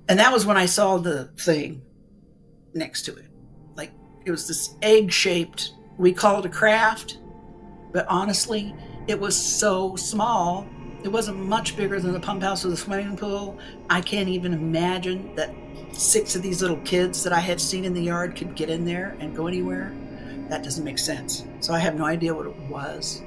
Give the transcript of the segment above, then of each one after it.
And that was when I saw the thing next to it. Like, it was this egg shaped, we call it a craft, but honestly, it was so small. It wasn't much bigger than the pump house or the swimming pool. I can't even imagine that 6 of these little kids that I had seen in the yard could get in there and go anywhere. That doesn't make sense. So I have no idea what it was.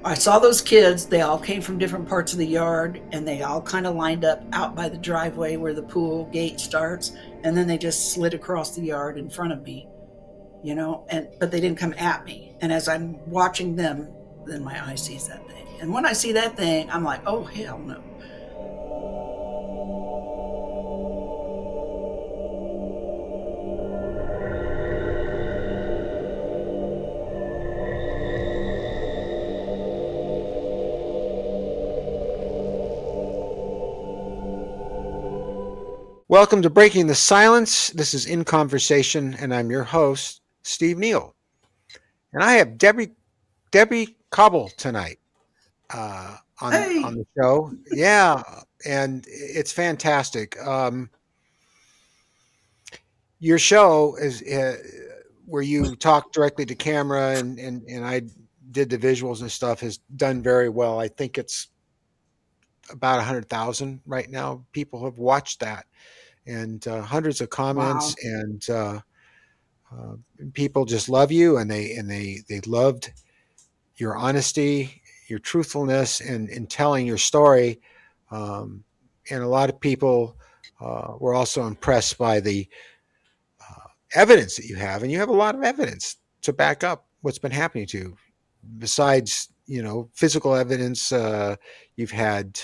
I saw those kids. They all came from different parts of the yard, and they all kind of lined up out by the driveway where the pool gate starts, and then they just slid across the yard in front of me, and but they didn't come at me. And as I'm watching them, then my eye sees that thing. And when I see that thing, I'm like, oh hell no. Welcome to Breaking the Silence. This is In Conversation, and I'm your host, Steve Neal. And I have Debra Kauble tonight on Hey. the show. Yeah, and it's fantastic. Your show is where you talk directly to camera, and I did the visuals and stuff, has done very well. I think it's about 100,000 right now. People have watched that, and hundreds of comments, Wow. and uh, people just love you, and they loved your honesty, your truthfulness, and in telling your story. Um, and a lot of people were also impressed by the evidence that you have, and you have a lot of evidence to back up what's been happening to you. Besides, physical evidence, you've had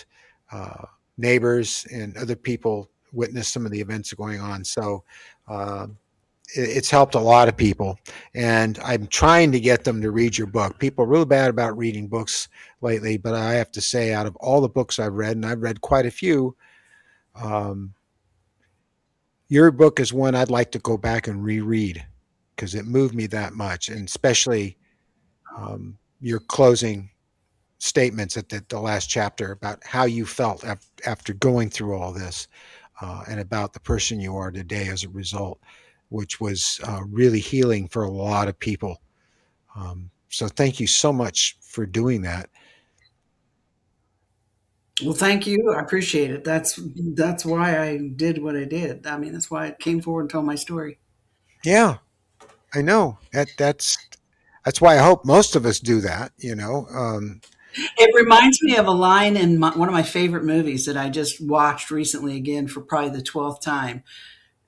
uh, neighbors and other people witness some of the events going on. So uh, it's helped a lot of people, and I'm trying to get them to read your book. People are really bad about reading books lately, but I have to say, out of all the books I've read, and I've read quite a few, um, your book is one I'd like to go back and reread because it moved me that much, and especially your closing statements at the last chapter about how you felt after going through all this, and about the person you are today as a result, which was really healing for a lot of people. So thank you so much for doing that. Well, thank you. I appreciate it. That's why I did what I did. I mean, that's why I came forward and told my story. Yeah, I know that's why I hope most of us do that. It reminds me of a line in one of my favorite movies that I just watched recently again for probably the 12th time.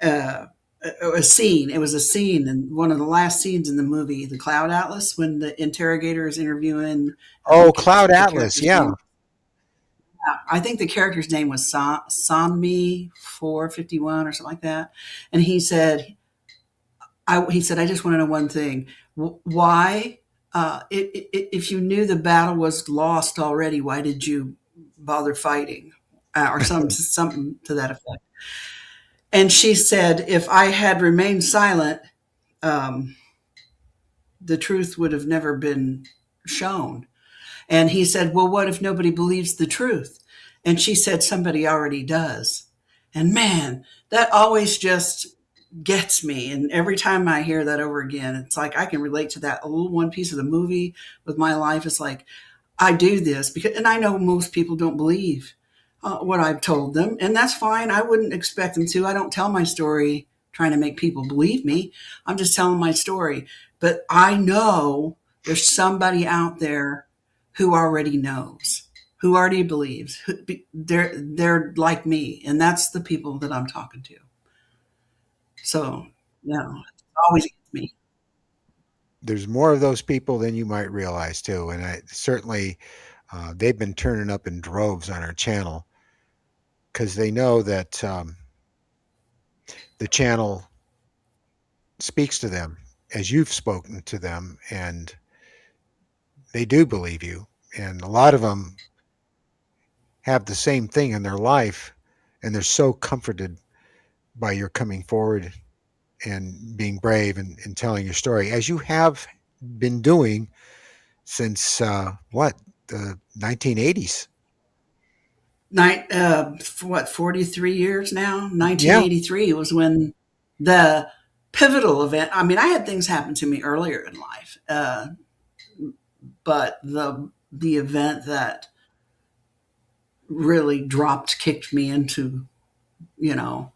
Uh, a scene. It was a scene in one of the last scenes in the movie, The Cloud Atlas, when the interrogator is interviewing, I Oh, think it's Cloud the Atlas. character's Yeah. name. I think the character's name was Sanmi 451 or something like that. And he said, I just want to know one thing. Why, if you knew the battle was lost already, why did you bother fighting? Or something to that effect. And she said, if I had remained silent, um, the truth would have never been shown. And he said, well, what if nobody believes the truth? And she said, somebody already does. And man, that always just gets me. And every time I hear that over again, it's like I can relate to that a little one piece of the movie with my life. It's like I do this because, and I know most people don't believe what I've told them, and that's fine. I wouldn't expect them to. I don't tell my story trying to make people believe me. I'm just telling my story. But I know there's somebody out there who already knows, who already believes. They're like me, and that's the people that I'm talking to. So, it always gets me. There's more of those people than you might realize too, and I certainly they've been turning up in droves on our channel because they know that the channel speaks to them as you've spoken to them, and they do believe you. And a lot of them have the same thing in their life, and they're so comforted by your coming forward and being brave and telling your story, as you have been doing since what, the 1980s. For what, 43 years now? Yeah, 1983 was when the pivotal event. I mean, I had things happen to me earlier in life, but the event that really kicked me into, you know,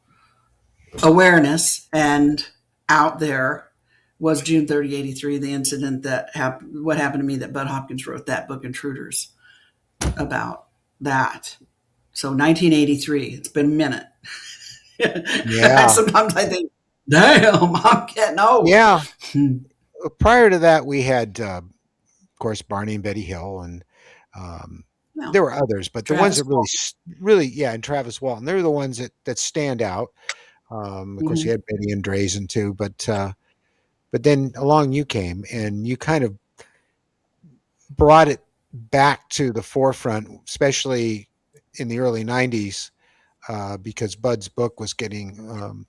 awareness and out there was June 30, 83, the incident that happened, what happened to me, that Bud Hopkins wrote that book, Intruders, about that. So 1983, it's been a minute. yeah, Sometimes I think, damn, I'm getting old. yeah. Prior to that, we had, of course, Barney and Betty Hill, and um, No, there were others, but the ones Travis that Paul. really, yeah, and Travis Walton, they're the ones that stand out. Of course, you Mm-hmm. had Benny and Drazen too, but then along you came, and you kind of brought it back to the forefront, especially in the early '90s, because Bud's book was getting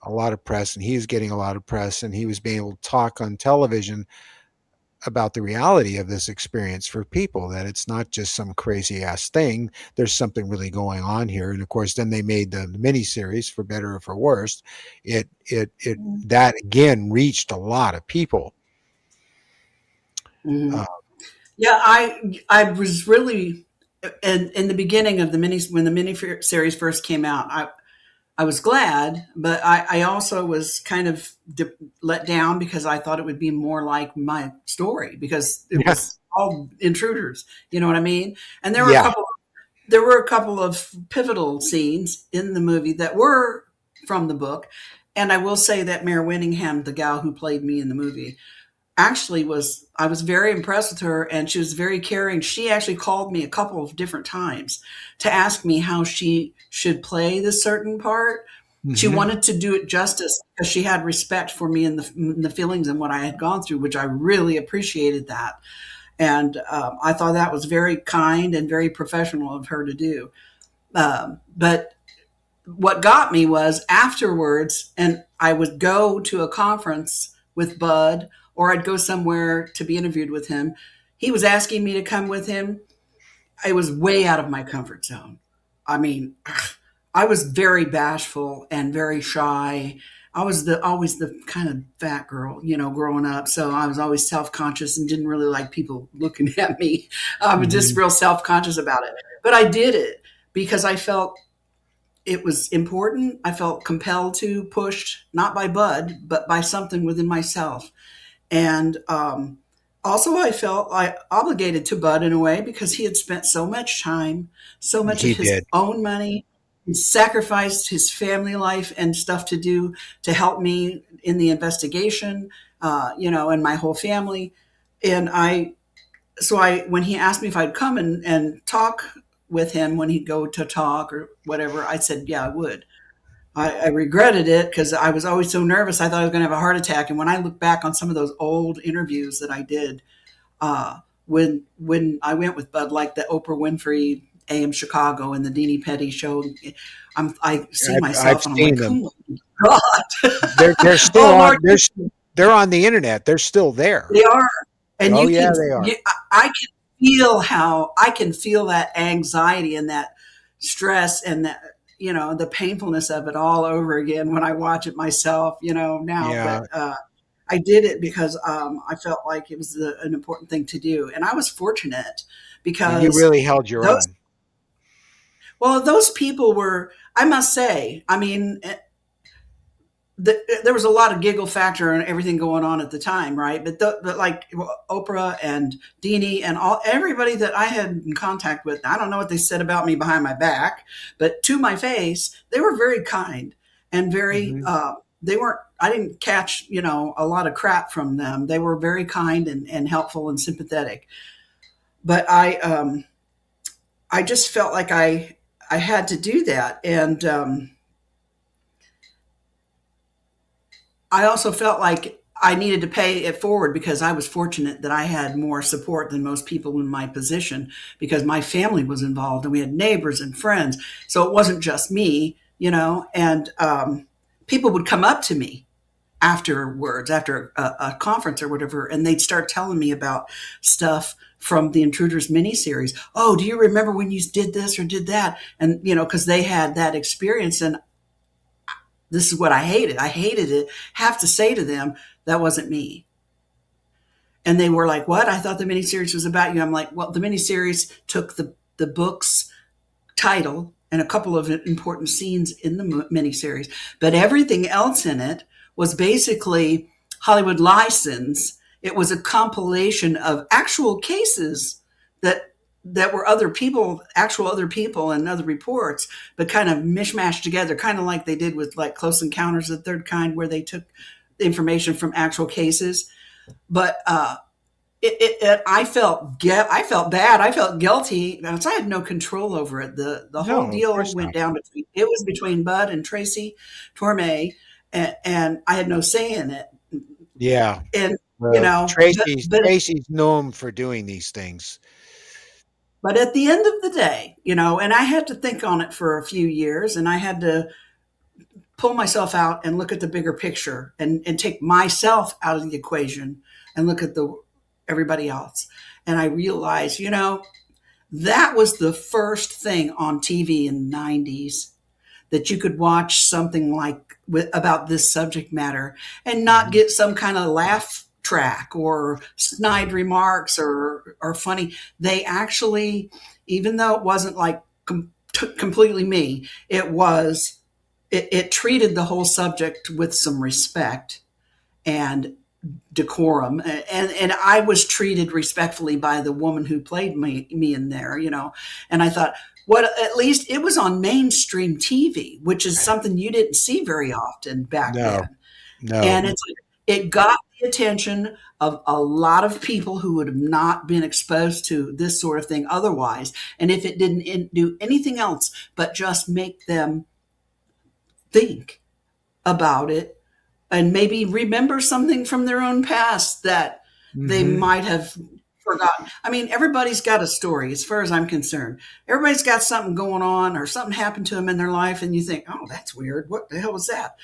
a lot of press, and he was getting a lot of press, and he was being able to talk on television about the reality of this experience for people, that it's not just some crazy ass thing. There's something really going on here. And of course, then they made the miniseries, for better or for worse. It that again reached a lot of people. Mm-hmm. Uh, Yeah, I was really in the beginning of the mini when the mini series first came out. I was glad, but I also was kind of let down because I thought it would be more like my story because it yeah, was all intruders. You know what I mean? And yeah, there were a couple of pivotal scenes in the movie that were from the book. And I will say that Mare Winningham, the gal who played me in the movie, actually was I was very impressed with her, and she was very caring. She actually called me a couple of different times to ask me how she should play this certain part. She hmm wanted to do it justice because she had respect for me and the feelings and what I had gone through, which I really appreciated that. And I thought that was very kind and very professional of her to do. But what got me was afterwards, and I would go to a conference with Bud, or I'd go somewhere to be interviewed with him. He was asking me to come with him. It was way out of my comfort zone. I mean, I was very bashful and very shy. I was always the kind of fat girl, growing up. So I was always self conscious and didn't really like people looking at me. I was just hmm real self conscious about it. But I did it because I felt it was important. I felt compelled to, pushed not by Bud, but by something within myself. And also, I felt obligated to Bud in a way because he had spent so much time, so much of he his did. own money, he sacrificed his family life and stuff to do to help me in the investigation, and my whole family. And when he asked me if I'd come and talk with him when he'd go to talk or whatever, I said, yeah, I would. I regretted it because I was always so nervous. I thought I was going to have a heart attack. And when I look back on some of those old interviews that I did, when I went with Bud, like the Oprah Winfrey AM Chicago and the Deanie Petty show, I see I've myself and I'm seen like, them. oh my God, They're still oh on. Lord, They're on the internet. They're still there. they are. And Oh yeah, they are. I can feel I can feel that anxiety and that stress and that, the painfulness of it all over again when I watch it myself, now. Yeah, But I did it because I felt like it was an important thing to do. And I was fortunate and you because really held your those, own. those people were, I must say, I mean, there was a lot of giggle factor and everything going on at the time, right? But like Oprah and Deanie and everybody that I had in contact with, I don't know what they said about me behind my back, but to my face, they were very kind and very. hmm They weren't. I didn't catch a lot of crap from them. They were very kind and helpful and sympathetic. But I just felt like I had to do that, and I also felt like I needed to pay it forward because I was fortunate that I had more support than most people in my position because my family was involved and we had neighbors and friends. So it wasn't just me, and people would come up to me afterwards, after a conference or whatever, and they'd start telling me about stuff from the Intruders miniseries. Oh, do you remember when you did this or did that? And because they had that experience, and this is what I hated. I hated it. Have to say to them, that wasn't me. And they were like, "What? I thought the miniseries was about you." I'm like, "Well, the miniseries took the book's title and a couple of important scenes in the miniseries, but everything else in it was basically Hollywood license. It was a compilation of actual cases that were actual other people and other reports, but kind of mishmashed together, kind of like they did with like Close Encounters of the Third Kind, where they took information from actual cases. But I felt bad. I felt guilty because I had no control over it. The whole No, of deal course went not. down between it was between Bud and Tracy Torme, and I had no say in it. Yeah. And but Tracy's known for doing these things. at the end of the day, and I had to think on it for a few years, and I had to pull myself out and look at the bigger picture and take myself out of the equation and look at the everybody else. And I realized, that was the first thing on TV in the 90s that you could watch something like about this subject matter and not Mhm. get some kind of laugh track or snide remarks or funny. They actually, even though it wasn't like completely me, it treated the whole subject with some respect and decorum, and I was treated respectfully by the woman who played me in there, and I thought, what, at least it was on mainstream TV, which is something you didn't see very often back No, then. no. And it got the attention of a lot of people who would have not been exposed to this sort of thing otherwise, and if it didn't do anything else but just make them think about it and maybe remember something from their own past that they Hmm. might have forgotten. I mean, everybody's got a story as far as I'm concerned. Everybody's got something going on or something happened to them in their life, and you think, oh, that's weird. What the hell was that?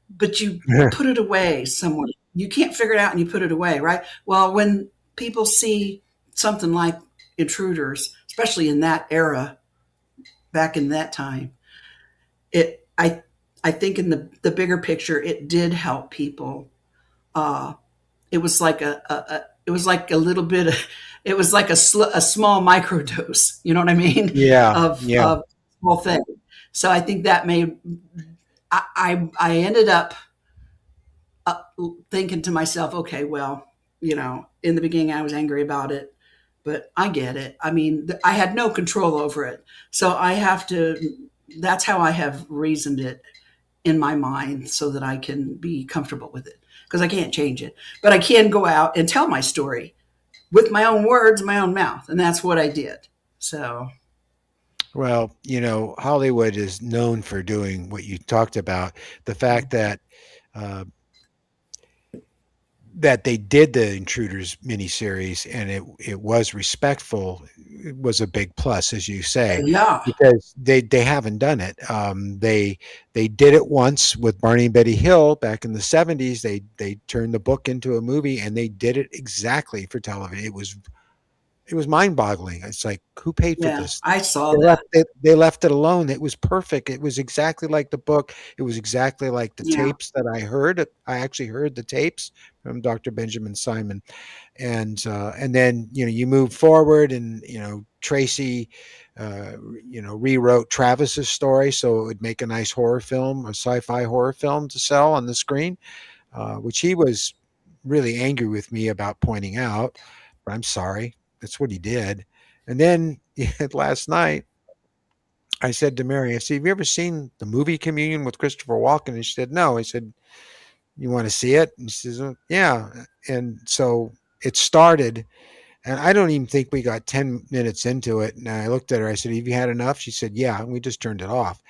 But you put it away somewhere. You can't figure it out and you put it away, right? Well, when people see something like Intruders, especially in that era, back in that time, it I think in the bigger picture, it did help people. Uh, it was like it was like a little bit of, it was like a small microdose. You know what I mean? Yeah, yeah. Of small thing. So I think that made I ended up uh, thinking to myself, okay, well, in the beginning I was angry about it, but I get it. I mean, I had no control over it, so I have to. That's how I have reasoned it in my mind so that I can be comfortable with it because I can't change it. But I can go out and tell my story with my own words, my own mouth. And that's what I did. So, Well, Hollywood is known for doing what you talked about. The fact uh, that they did the Intruders miniseries and it was respectful, it was a big plus, as you say, yeah, because they haven't done it. They did it once with Barney and Betty Hill back in the '70s. They turned the book into a movie and they did it exactly for television. It was mind-boggling. It's like, who paid for yeah, this? I saw They that. left it alone. It was perfect. It was exactly like the book. It was exactly like the Yeah, tapes that I heard. I actually heard the tapes from Dr. Benjamin Simon, and then you move forward, and Tracy, rewrote Travis's story so it would make a nice horror film, a sci-fi horror film to sell on the screen, which he was really angry with me about pointing out. But I'm sorry, that's what he did. And then last night, I said to Mary, I said, "Have you ever seen the movie Communion with Christopher Walken?" And she said, "No." I said, "You want to see it?" And she says, "Yeah." And so it started, and I don't even think we got 10 minutes into it. And I looked at her, I said, "Have you had enough?" She said, "Yeah." And we just turned it off.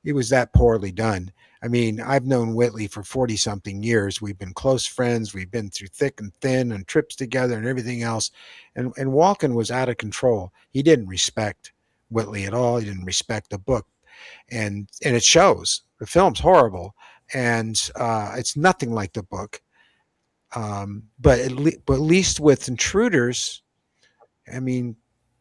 It was that poorly done. I mean, I've known Whitley for 40 something years. We've been close friends. We've been through thick and thin and trips together and everything else. And Walken was out of control. He didn't respect Whitley at all. He didn't respect the book. And it shows. The film's horrible, and it's nothing like the book. But at least with Intruders, I mean,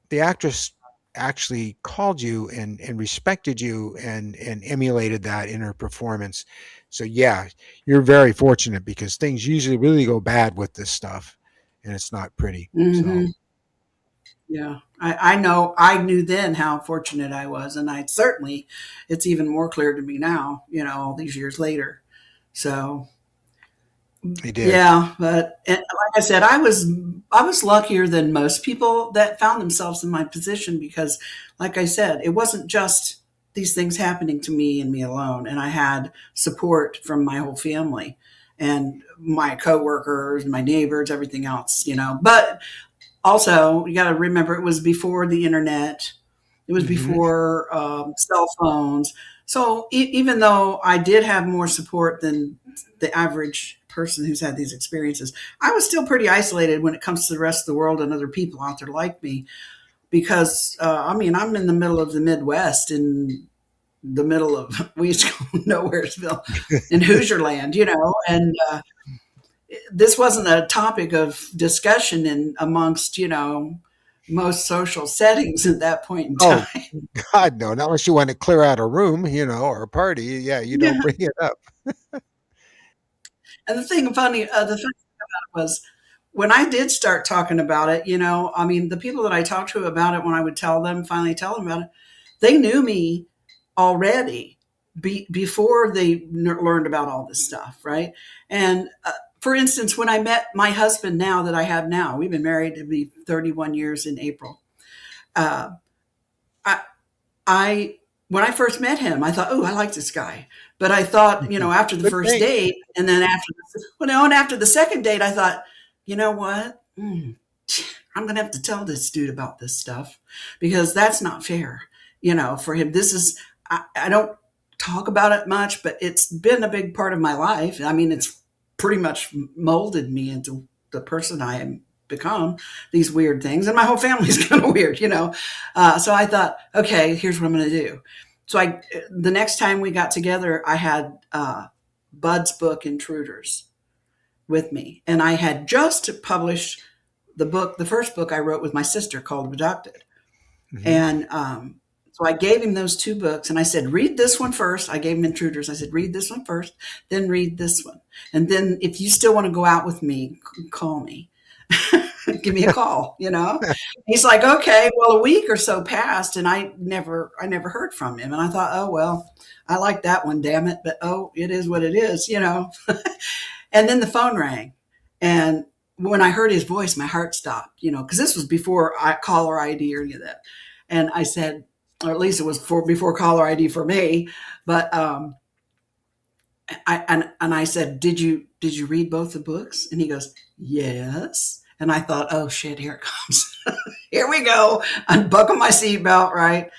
the actress actually called you and respected you and emulated that in her performance. So yeah, you're very fortunate because things usually really go bad with this stuff, and it's not pretty. So Hmm. Yeah, I know. I knew then how fortunate I was, and I certainly, it's even more clear to me now. All these years later. So he did. yeah, but and like I said, I was luckier than most people that found themselves in my position because, like I said, it wasn't just these things happening to me and me alone, and I had support from my whole family and my coworkers, my neighbors, everything else. But also, you got to remember it was before the internet. It was Hmm. before cell phones. So even though I did have more support than the average person who's had these experiences, I was still pretty isolated when it comes to the rest of the world and other people out there like me. Because I mean, I'm in the middle of the Midwest, in the middle of we used to call Nowheresville in Hoosier land, and this wasn't a topic of discussion in amongst most social settings at that point in Oh time. God, no! Not unless you want to clear out a room, or a party. Yeah, you don't Yeah. bring it up. And the thing was when I did start talking about it, I mean, the people that I talked to about it, when I would finally tell them about it, they knew me already before they learned about all this stuff, right? And for instance, when I met my husband now that I have now, we've been married to be 31 years in April. Uh, I, I when I first met him, I thought, "Oh, I like this guy." But I thought, after the Good first thing. date, and then and after the second date, I thought, you know what? I'm going to have to tell this dude about this stuff because that's not fair. For him, this is, I don't talk about it much, but it's been a big part of my life. I mean, it's pretty much molded me into the person I am become, these weird things. And my whole family's kind of weird. So I thought, okay, here's what I'm going to do. So the next time we got together, I had Bud's book, Intruders, with me. And I had just published the first book I wrote with my sister called Abducted. Hmm. And so I gave him those two books and I said, read this one first. I gave him Intruders. I said, read this one first, then read this one. And then if you still want to go out with me, call me. Give me a call. He's like, okay, well, a week or so passed and I never heard from him. And I thought, oh, well, I like that one, damn it. But oh, it is what it is. And then the phone rang. And when I heard his voice, my heart stopped, because this was before caller ID or any of that. And I said, or at least it was before caller ID for me. But I said, did you read both the books? And he goes, yes. And I thought, oh shit, here it comes. Here we go. Unbuckle my seatbelt, right?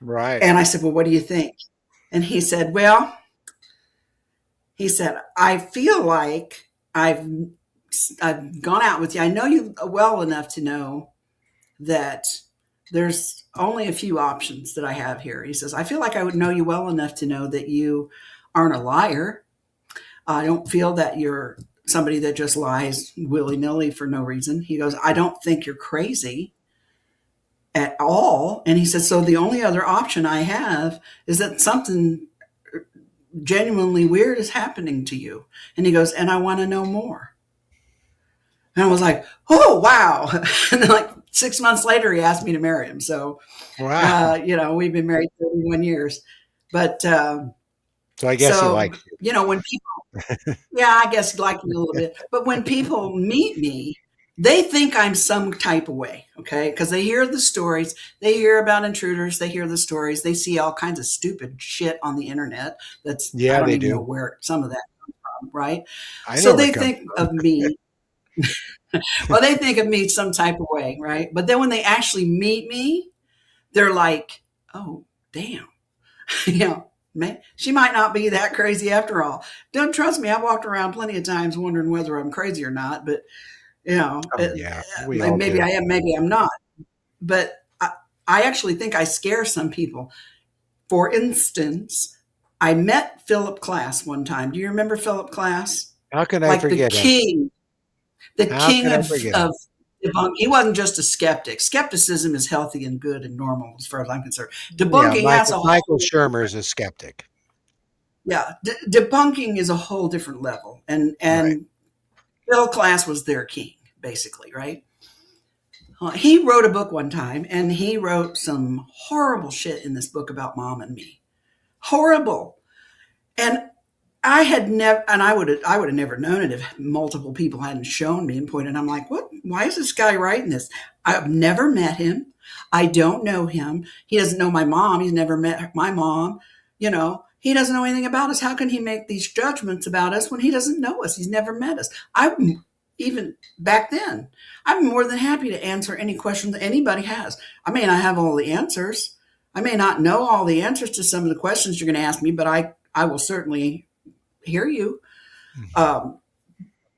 Right. And I said, well, what do you think? And he said, well, I feel like I've gone out with you. I know you well enough to know that there's only a few options that I have here. He says, I feel like I would know you well enough to know that you aren't a liar. I don't feel that you're somebody that just lies willy nilly for no reason. He goes, I don't think you're crazy at all. And he said, so the only other option I have is that something genuinely weird is happening to you. And he goes, and I want to know more. And I was like, oh, wow. And then, like 6 months later, he asked me to marry him. So, Wow. we've been married 31 years. But So I guess he so, liked you. when people, yeah, I guess he liked me a little bit. But when people meet me, they think I'm some type of way, okay? Because they hear the stories, they hear about intruders, they hear the stories, they see all kinds of stupid shit on the internet. I Yeah, don't they even know do. where some of that comes from, right? I know So where it they comes think of me well, they think of me some type of way, right? But then when they actually meet me, they're like, "Oh, damn, you know, man, she might not be that crazy after all." Don't trust me. I walked around plenty of times wondering whether I'm crazy or not. But from. Oh yeah, we all maybe do. I am, maybe I'm not. But I actually think I scare some people. For instance, I met Philip Klass one time. Do you remember Philip Klass? How can I Like forget him? the How king can I forget him? of debunk. He wasn't just a skeptic. Skepticism is healthy and good and normal as far as I'm concerned. Yeah, Debunking, that's Michael a Michael whole Shermer is a skeptic. yeah. Debunking is a whole different level, and Right. Phil Klass was their king, basically, right? He wrote a book one time, and he wrote some horrible shit in this book about mom and me. Horrible. And I had never, and I would have never known it if multiple people hadn't shown me and pointed. I'm like, what? Why is this guy writing this? I've never met him. I don't know him. He doesn't know my mom. He's never met my mom. He doesn't know anything about us. How can he make these judgments about us when he doesn't know us? He's never met us. I'm even back then. I'm more than happy to answer any question that anybody has. I may not have all the answers. I may not know all the answers to some of the questions you're going to ask me, but I will certainly hear you. Mhm. Um,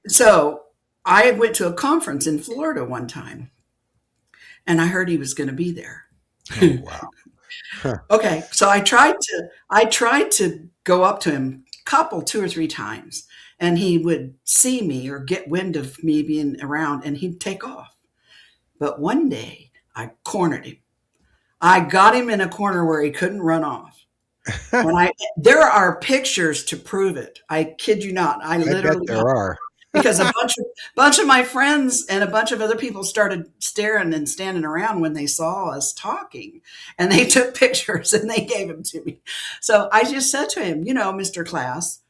so I went to a conference in Florida one time, and I heard he was going to be there. Oh wow. Huh. Okay, so I tried to go up to him couple 2 or 3 times, and he would see me or get wind of me being around, and he'd take off. But one day I cornered him. I got him in a corner where he couldn't run off. When I There are pictures to prove it. I kid you not. I I bet literally there are. because a bunch of my friends and a bunch of other people started staring and standing around when they saw us talking, and they took pictures and they gave them to me. So I just said to him, Mr. Class,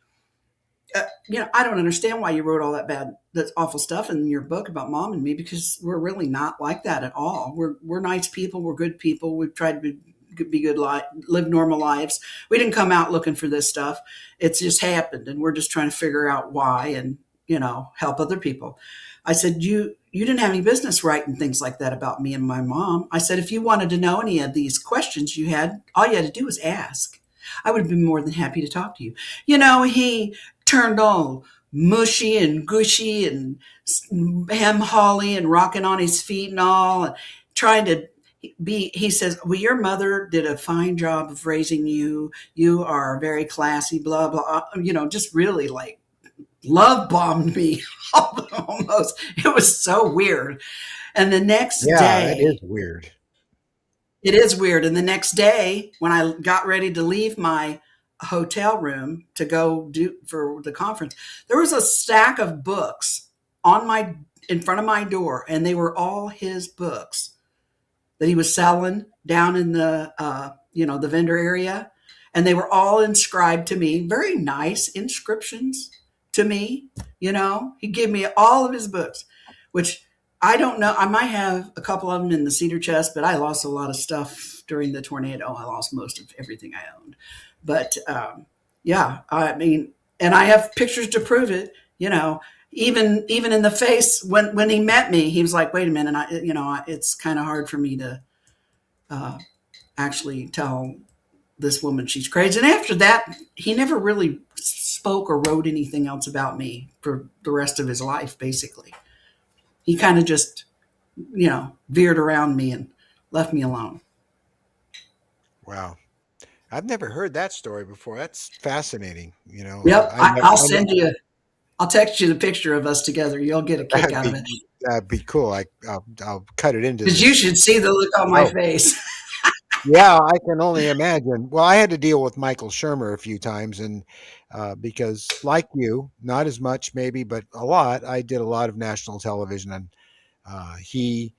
I don't understand why you wrote all that awful stuff in your book about mom and me, because we're really not like that at all. We're nice people. We're good people. We've tried to be good, live normal lives. We didn't come out looking for this stuff. It's just happened, and we're just trying to figure out why and help other people. I said, you didn't have any business writing things like that about me and my mom. I said, if you wanted to know any of these questions all you had to do was ask. I would have been more than happy to talk to you. He turned all mushy and gushy and hem holly and rocking on his feet and all, and trying to he says, well, your mother did a fine job of raising you. You are very classy, blah, blah, just really like love bombed me almost. It was so weird. And the next Yeah, that is day, weird. it is weird. And the next day, when I got ready to leave my hotel room to go do for the conference, there was a stack of books in front of my door, and they were all his books that he was selling down in the vendor area, and they were all inscribed to me, very nice inscriptions to me. He gave me all of his books, which I don't know. I might have a couple of them in the cedar chest, but I lost a lot of stuff during the tornado. I lost most of everything I owned. But yeah, I mean, and I have pictures to prove it. Even in the face when he met me, he was like, "Wait a minute, it's kind of hard for me to uh, actually tell this woman she's crazy." And after that, he never really spoke or wrote anything else about me for the rest of his life. Basically, he kind of just veered around me and left me alone. Wow. I've never heard that story before. That's fascinating. Yep, I never, I'll I send never, you. I'll text you the picture of us together. You'll get a kick that'd out of be, it that'd be cool. I'll cut it into because you this should see the look on my show. face. Yeah, I can only imagine. Well, I had to deal with Michael Shermer a few times, and because, like you, not as much maybe, but a lot. I did a lot of national television, and he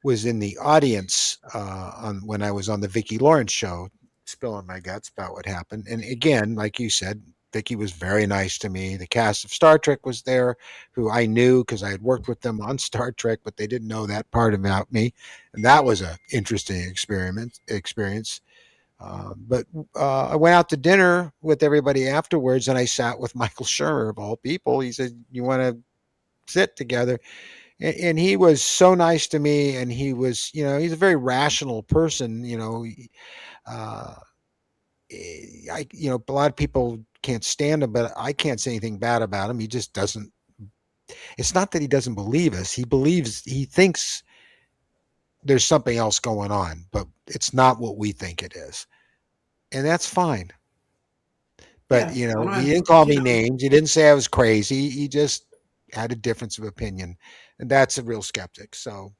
was in the audience on when I was on the Vicki Lawrence show, spilling my guts about what happened. And again, like you said, Vicki was very nice to me. The cast of Star Trek was there, who I knew because I had worked with them on Star Trek, but they didn't know that part about me, and that was a interesting experiment experience. But I went out to dinner with everybody afterwards, and I sat with Michael Shermer of all people. He said, "You want to sit together?" And he was so nice to me, and he was, he's a very rational person. Uh, a lot of people can't stand him, but I can't say anything bad about him. He just doesn't. It's not that he doesn't believe us. He thinks there's something else going on, but it's not what we think it is, and that's fine. But, Yeah, I don't he have, didn't call you me know, names. He didn't say I was crazy. He just had a difference of opinion. And that's a real skeptic. So,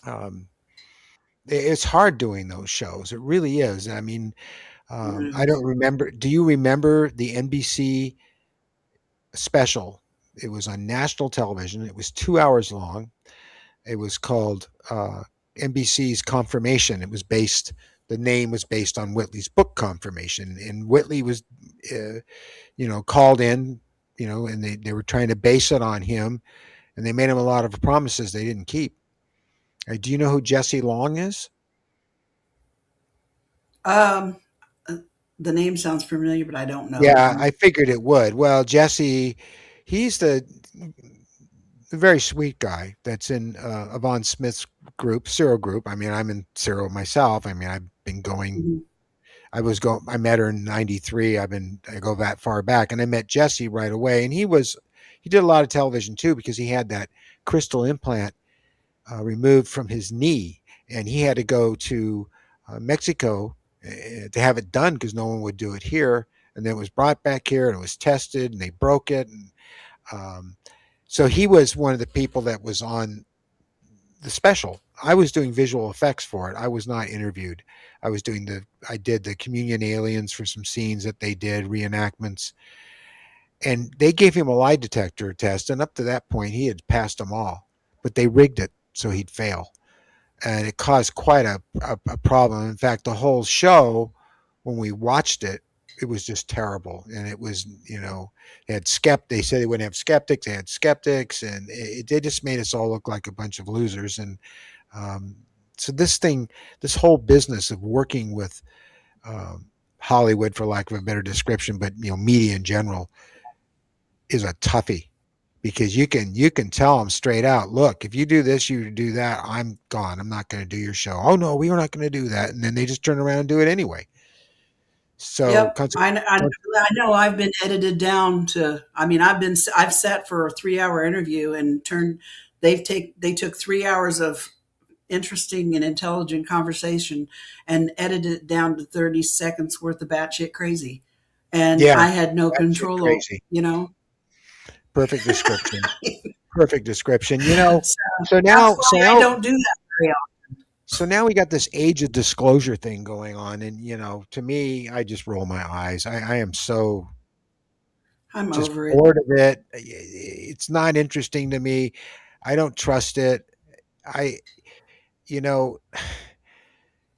um, it's hard doing those shows. It really is. I mean, I mm, don't remember. Do you remember the NBC special? It was on national television. It was 2 hours long. It was called NBC's Confirmation. The name was based on Whitley's book Confirmation. And Whitley was, uh, called in, and they were trying to base it on him. And they made him a lot of promises they didn't keep. Do you know who Jesse Long is? um, uh, the name sounds familiar, but I don't know Yeah, him. I figured it would. Well, Jesse, he's the very sweet guy that's in Yvonne Smith's group, Cyril group. I mean, I'm in Cyril myself. I mean, I've been going. Mhm. I met her in '93. I go that far back, and I met Jesse right away. And he did a lot of television too because he had that crystal implant removed from his knee, and he had to go to Mexico to have it done because no one would do it here. And then it was brought back here, and it was tested, and they broke it. And um, so he was one of the people that was on the special. I was doing visual effects for it. I was not interviewed. I did the communion aliens for some scenes that they did, reenactments, and they gave him a lie detector test. And up to that point, he had passed them all, but they rigged it so he'd fail, and it caused quite a problem. In fact, the whole show, when we watched it, it was just terrible. And it was, they said they wouldn't have skeptics. They had skeptics, and they just made us all look like a bunch of losers. And um, so this whole business of working with um, Hollywood, for lack of a better description, but media in general, is a toughie because you can tell them straight out, look, if you do this, you do that, I'm gone. I'm not going to do your show. Oh no, we are not going to do that, and then they just turn around and do it anyway. So, Yep, I know I've been edited down to. I mean, I've sat for a 3 hour interview and turned. They took 3 hours of interesting and intelligent conversation and edited it down to 30 seconds worth of batshit crazy, and yeah, I had no that's shit control over. crazy. You know, Perfect description. Perfect description. so So that's now, so why I now, don't do that very so now we got this age of disclosure thing going on, and to me, I just roll my eyes. I am so often. I'm just over it. bored of it. It's not interesting to me. I don't trust it. I, you know,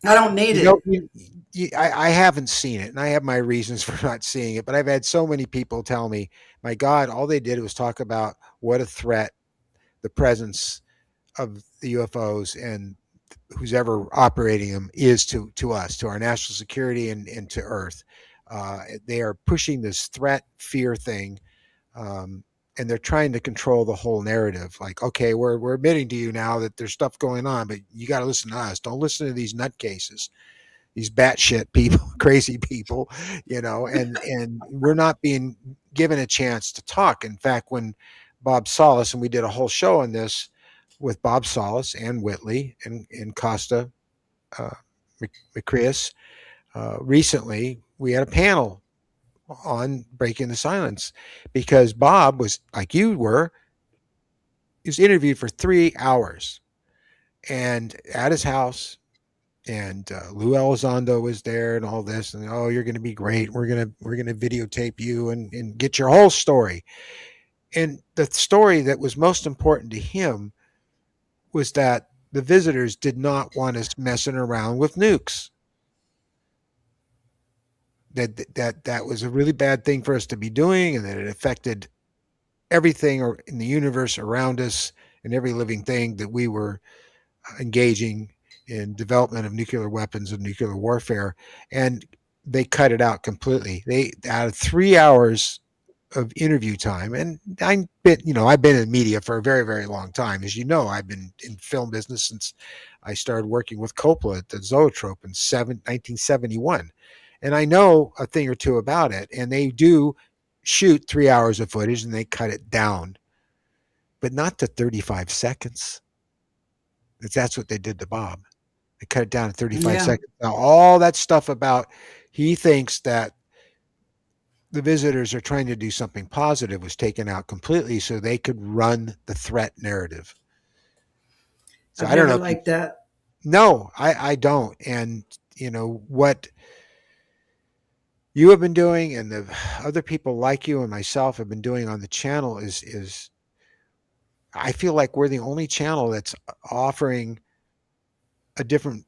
I don't need you know, it. I haven't seen it, and I have my reasons for not seeing it. But I've had so many people tell me, "My God, all they did was talk about what a threat the presence of the UFOs and who's ever operating them is to us, to our national security, and to Earth. They are pushing this threat fear thing, um, and they're trying to control the whole narrative. Like, okay, we're admitting to you now that there's stuff going on, but you got to listen to us. Don't listen to these nutcases, these batshit people, crazy people, and we're not being given a chance to talk. In fact, when Bob Solis, and we did a whole show on this with Bob Solis and Whitley and Costa uh, McCreas, recently, we had a panel on breaking the silence because Bob was like you were. He was interviewed for 3 hours and at his house, and Lou Elizondo was there and all this, and oh, you're going to be great. We're gonna videotape you and get your whole story. And the story that was most important to him was that the visitors did not want us messing around with nukes. That was a really bad thing for us to be doing, and that it affected everything in the universe around us and every living thing that we were engaging in development of nuclear weapons and nuclear warfare. And they cut it out completely. They out of 3 hours of interview time, and I've been in media for a very, very long time. As you know, I've been in film business since I started working with Coppola at the Zoetrope in 1971, and I know a thing or two about it. And they do shoot 3 hours of footage, and they cut it down, but not to 35 seconds. That's what they did to Bob. They cut it down to 35 Yeah. seconds. Now, all that stuff about he thinks that the visitors are trying to do something positive was taken out completely so they could run the threat narrative. So I've I don't know never if you, liked that. no, I don't. And what you have been doing and the other people like you and myself have been doing on the channel is I feel like we're the only channel that's offering a different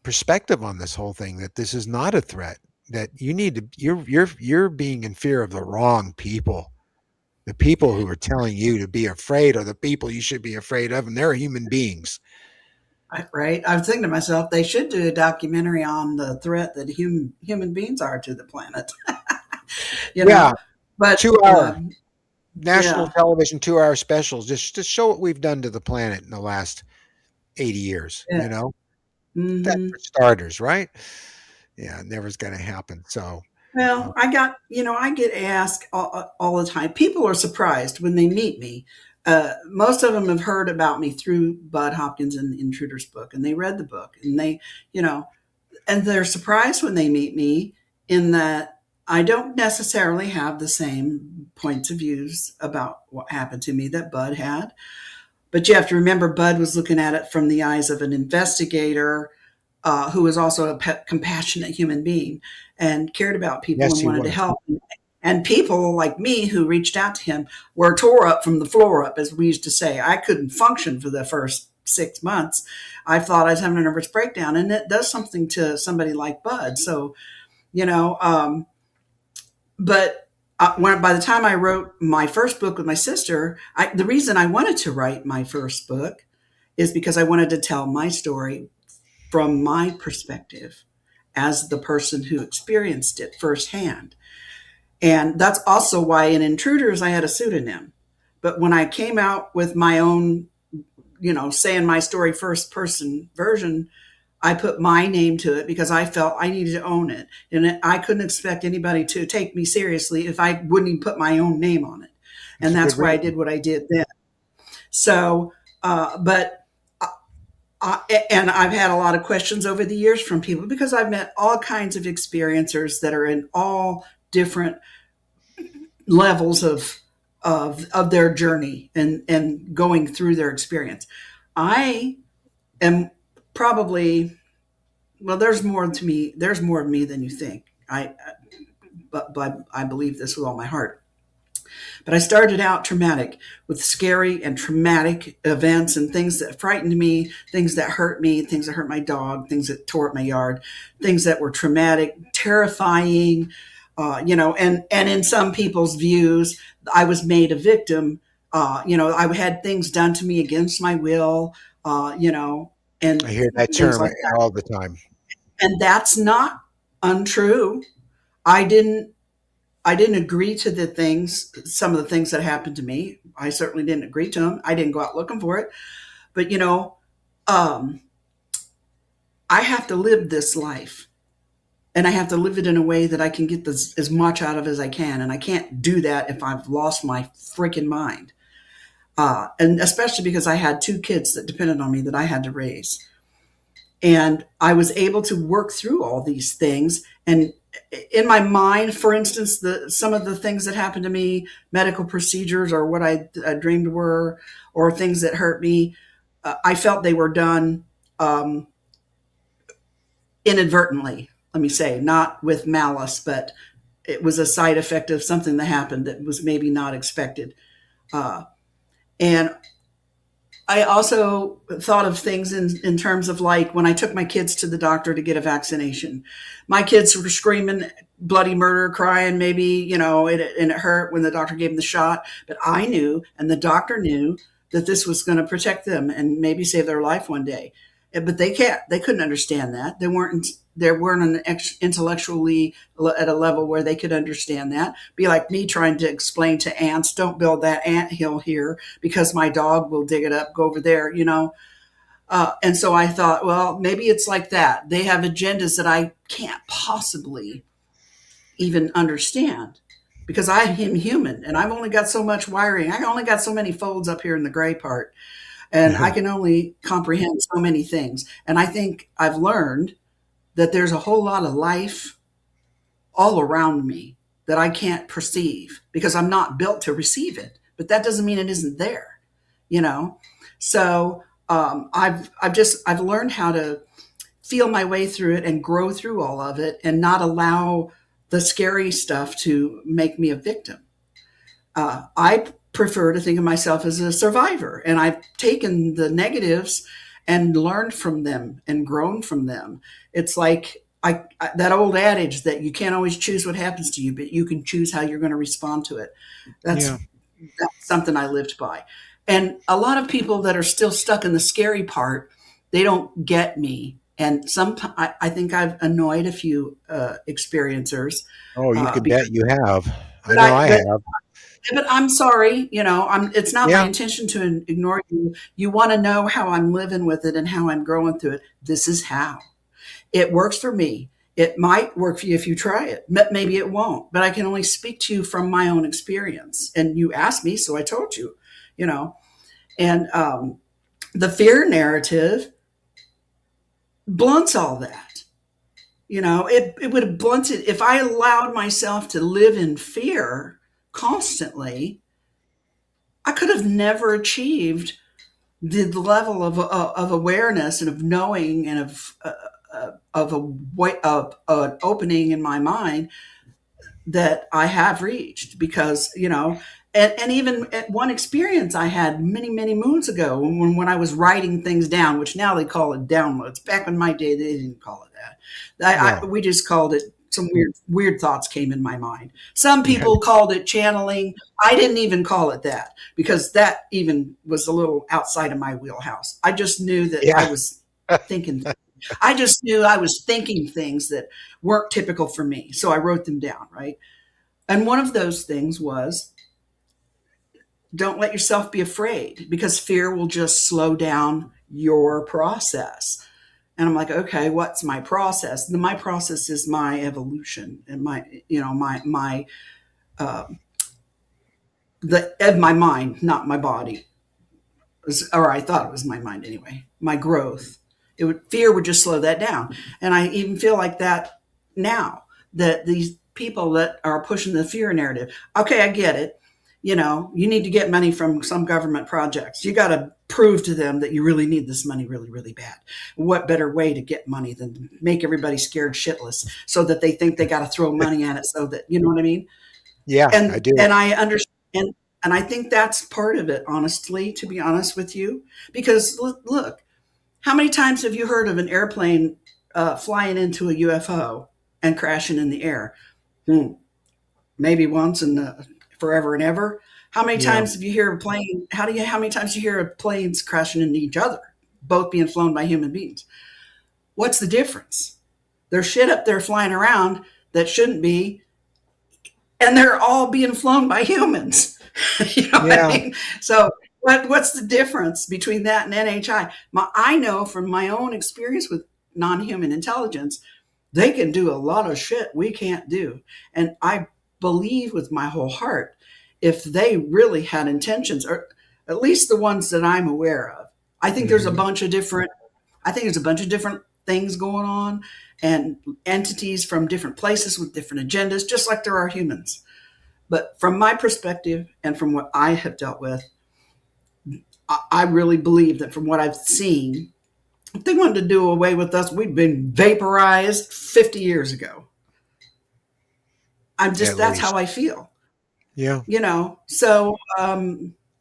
perspective on this whole thing, that this is not a threat, that you need to you're being in fear of the wrong people. The people who are telling you to be afraid are the people you should be afraid of, and they're human beings. Right? I was thinking to myself, they should do a documentary on the threat that human beings are to the planet. you Yeah, know, but 2 hour national yeah, television 2 hour specials just to show what we've done to the planet in the last 80 years. yeah. That Hmm. for starters, right? Yeah, it never's going to happen. So, uh, Well, I get asked all the time. People are surprised when they meet me. Most of them have heard about me through Bud Hopkins and the Intruder's book, and they read the book, and you know, and they're surprised when they meet me in that I don't necessarily have the same points of views about what happened to me that Bud had. But you have to remember, Bud was looking at it from the eyes of an investigator who was also a compassionate human being and cared about people yes, and he wanted to was. help. And people like me who reached out to him were tore up from the floor up, as we used to say. I couldn't function for the first 6 months. I thought I was having a nervous breakdown, and it does something to somebody like Bud. So, you know, but by the time I wrote my first book with my sister, the reason I wanted to write my first book is because I wanted to tell my story from my perspective as the person who experienced it firsthand. And that's also why in Intruders I had a pseudonym. But when I came out with my own, saying my story first person version, I put my name to it because I felt I needed to own it. And I couldn't expect anybody to take me seriously if I wouldn't even put my own name on it. It's And a good that's why I reason. did what I did then. So, but and I've had a lot of questions over the years from people because I've met all kinds of experiencers that are in all different levels of their journey and going through their experience. I am probably there's more to me. There's more of me than you think. But I believe this with all my heart. But I started out traumatic with scary and traumatic events and things that frightened me, things that hurt me, things that hurt my dog, things that tore up my yard, things that were traumatic, terrifying, and in some people's views, I was made a victim. I had things done to me against my will, I and hear that things term like that. all the time. And that's not untrue. I didn't I didn't agree to some of the things that happened to me. I certainly didn't agree to them. I didn't go out looking for it. But, um, I have to live this life and I have to live it in a way that I can get as much out of as I can. And I can't do that if I've lost my freaking mind. And especially because I had two kids that depended on me that I had to raise. And I was able to work through all these things. And in my mind, for instance, some of the things that happened to me, medical procedures or what I dreamed were, or things that hurt me, I felt they were done um, inadvertently. Let me say, not with malice, but it was a side effect of something that happened that was maybe not expected. Uh, and I also thought of things in terms of like when I took my kids to the doctor to get a vaccination. My kids were screaming bloody murder, crying, maybe, and it hurt when the doctor gave them the shot. But I knew, and the doctor knew, that this was going to protect them and maybe save their life one day. But they couldn't understand that. They weren't intellectually at a level where they could understand that. Be like me trying to explain to ants, don't build that ant hill here because my dog will dig it up, go over there. And so I thought, well, maybe it's like that. They have agendas that I can't possibly even understand because I am human and I've only got so much wiring. I only got so many folds up here in the gray part, and I can only comprehend so many things. And I think I've learned that there's a whole lot of life all around me that I can't perceive because I'm not built to receive it. But that doesn't mean it isn't there, you know? So I've learned how to feel my way through it and grow through all of it and not allow the scary stuff to make me a victim. I prefer to think of myself as a survivor, and I've taken the negatives and learned from them and grown from them. It's like that old adage that you can't always choose what happens to you, but you can choose how you're going to respond to it. Yeah. That's something I lived by. And a lot of people that are still stuck in the scary part, they don't get me. And sometimes I think I've annoyed a few experiencers Oh, you could because bet you have. I but know I I but have. but I'm sorry, it's not my Yeah. intention to ignore you. You want to know how I'm living with it and how I'm growing through it. This is how. It works for me. It might work for you if you try it, but maybe it won't. But I can only speak to you from my own experience. And you asked me, so I told you, you know. And the fear narrative blunts all that. It would have blunted if I allowed myself to live in fear constantly. I could have never achieved the level of awareness and of knowing and of a way of an opening in my mind that I have reached because and even at one experience I had many many moons ago when I was writing things down, which now they call it downloads. Back in my day, they didn't call it that. No. We just called it some weird thoughts came in my mind. Some Yeah. people called it channeling. I didn't even call it that because that even was a little outside of my wheelhouse. I just knew that I Yeah. was thinking I just knew I was thinking things that weren't typical for me. So I wrote them down, right? And one of those things was don't let yourself be afraid because fear will just slow down your process. And I'm like, okay, what's my process? My process is my evolution and my uh, the of my mind, not my body, or I thought it was my mind anyway. My growth. Fear would just slow that down, and I even feel like that now that these people that are pushing the fear narrative. Okay, I get it. You need to get money from some government projects. You got to prove to them that you really need this money really, really bad. What better way to get money than to make everybody scared shitless so that they think they got to throw money at it so that, you know what I mean? Yeah, I and do. and I understand, and I think that's part of it, honestly, to be honest with you, because look, how many times have you heard of an airplane flying into a UFO and crashing in the air? Hmm, maybe once in forever and ever. How many Yeah. times have you hear a plane? How many times do you hear of planes crashing into each other, both being flown by human beings? What's the difference? There's shit up there flying around that shouldn't be, and they're all being flown by humans. You know what I Yeah. mean? So what's the difference between that and NHI? I know from my own experience with non-human intelligence, they can do a lot of shit we can't do. And I believe with my whole heart, if they really had intentions, or at least the ones that I'm aware of, I think there's a Hmm. bunch of different I think there's a bunch of different things going on and entities from different places with different agendas, just like there are humans. But from my perspective and from what I have dealt with, I really believe that from what I've seen, if they wanted to do away with us, we'd been vaporized 50 years ago. At That's how least. I feel. Yeah. So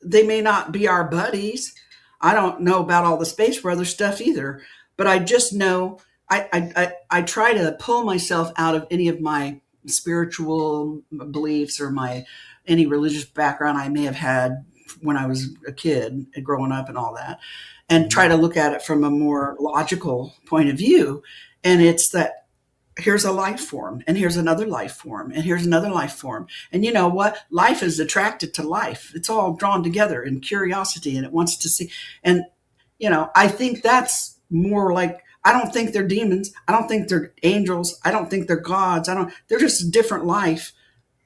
they may not be our buddies. I don't know about all the space brother stuff either, but I just know I try to pull myself out of any of my spiritual beliefs or my any religious background I may have had when I was a kid growing up and all that, and try Hmm. to look at it from a more logical point of view. And it's that here's a life form and here's another life form and here's another life form, and you know what, life is attracted to life. It's all drawn together in curiosity and it wants to see. And I think that's more like, I don't think they're demons, I don't think they're angels, I don't think they're gods, I don't they're just a different life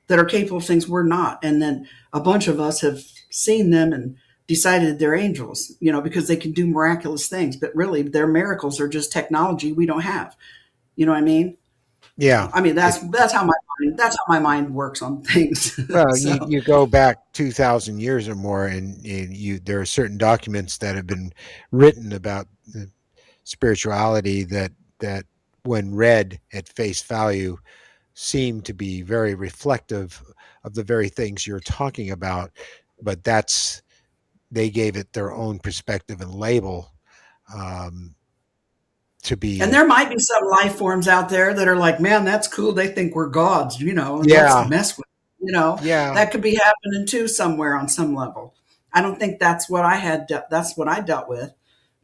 that are capable of things we're not. And then a bunch of us have seen them and decided they're angels, because they can do miraculous things, but really their miracles are just technology we don't have. You know what I mean? Yeah. I mean, It, that's how my mind works on things. well, So, you go back 2,000 years or more, and you there are certain documents that have been written about spirituality that when read at face value seem to be very reflective of the very things you're talking about, but that's they gave it their own perspective and label, um, to and be. there might be some life forms out there that are like, man, that's cool. They think we're gods, and let's Yeah, mess with, yeah, that could be happening too somewhere on some level. I don't think that's what that's what I dealt with,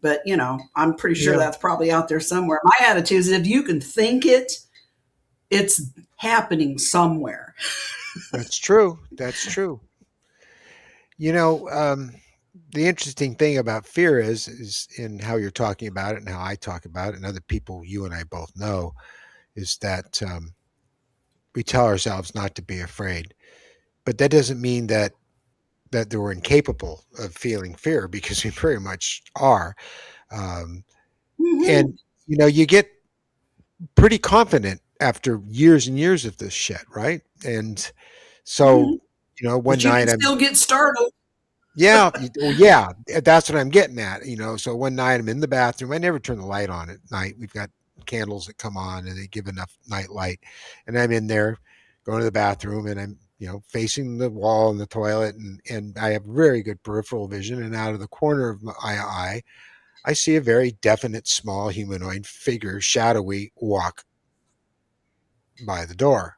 but I'm pretty sure yeah. that's probably out there somewhere. My attitude is if you can think it, it's happening somewhere. That's true. That's true. You know, the interesting thing about fear is in how you're talking about it and how I talk about it, and other people you and I both know, is that we tell ourselves not to be afraid, but that doesn't mean that we're incapable of feeling fear because we pretty much are. Um, Hmm. and you get pretty confident after years and years of this shit, right? And so, Hmm. one But you night can I'm still get startled. yeah, well, yeah, that's what I'm getting at. So one night I'm in the bathroom. I never turn the light on at night. We've got candles that come on and they give enough night light. And I'm in there going to the bathroom and I'm, facing the wall and the toilet and I have very good peripheral vision. And out of the corner of my eye, I see a very definite small humanoid figure, shadowy, walk by the door.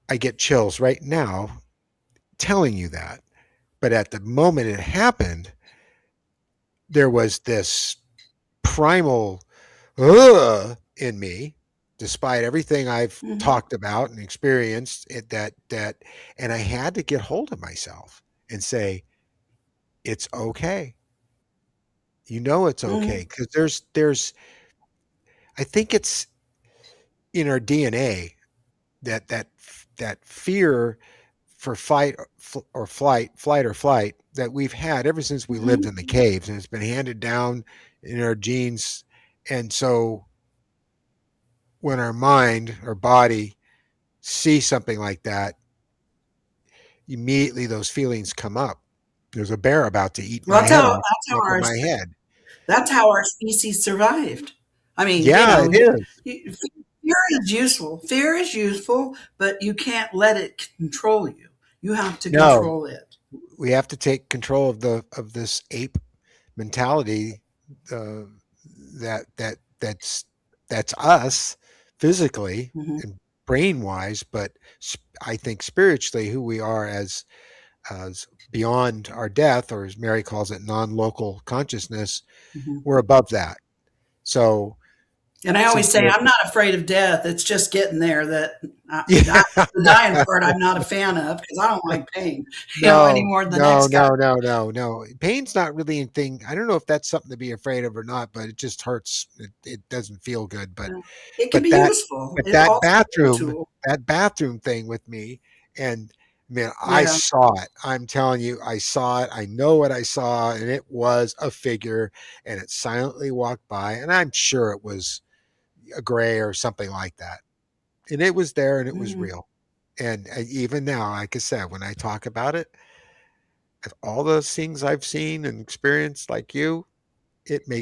I get chills right now telling you that. But at the moment it happened, there was this primal in me, despite everything I've Hmm. talked about and experienced. And I had to get hold of myself and say, it's okay. It's okay Hmm. because I think it's in our DNA that fear for flight or flight that we've had ever since we lived Hmm. in the caves, and it's been handed down in our genes. And so when our mind or body see something like that, immediately those feelings come up. There's a bear about to eat Well, my head off the top of our my head. that's how our species survived. I mean, Yeah, it is. fear is useful. Fear is useful, but you can't let it control you. You have to No, control it. we have to take control of this ape mentality, uh, that's us physically Hmm. and brain wise, but I think spiritually, who we are as beyond our death, or as Mary calls it, non-local consciousness, Hmm. we're above that. So And I some always say, people, I'm not afraid of death. It's just getting there that yeah, the dying part I'm not a fan of because I don't like pain, any no, more than the no, next guy. no, no, no, no. Pain's not really anything. I don't know if that's something to be afraid of or not, but it just hurts. It doesn't feel good. It can But be that useful. but It that also can be a bathroom tool. that bathroom thing with me, and man, I Yeah. saw it. I'm telling you, I saw it. I know what I saw, and it was a figure, and it silently walked by, and I'm sure it was a gray or something like that. And it was there and it was Hmm. real. And even now, like I said, when I talk about it, all those things I've seen and experienced like you,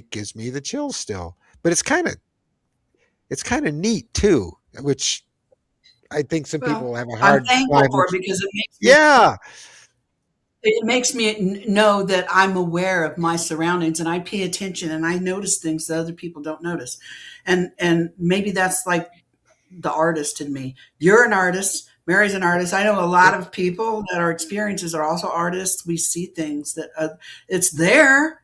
gives me the chills still. But it's kind of neat too, which I think some Well, people have a I'm hard thankful time. for it because Yeah, it makes me know that I'm aware of my surroundings and I pay attention and I notice things that other people don't notice. And maybe that's like the artist in me. You're an artist. Mary's an artist. I know a yeah, lot of people that are experiences are also artists. We see things that it's there,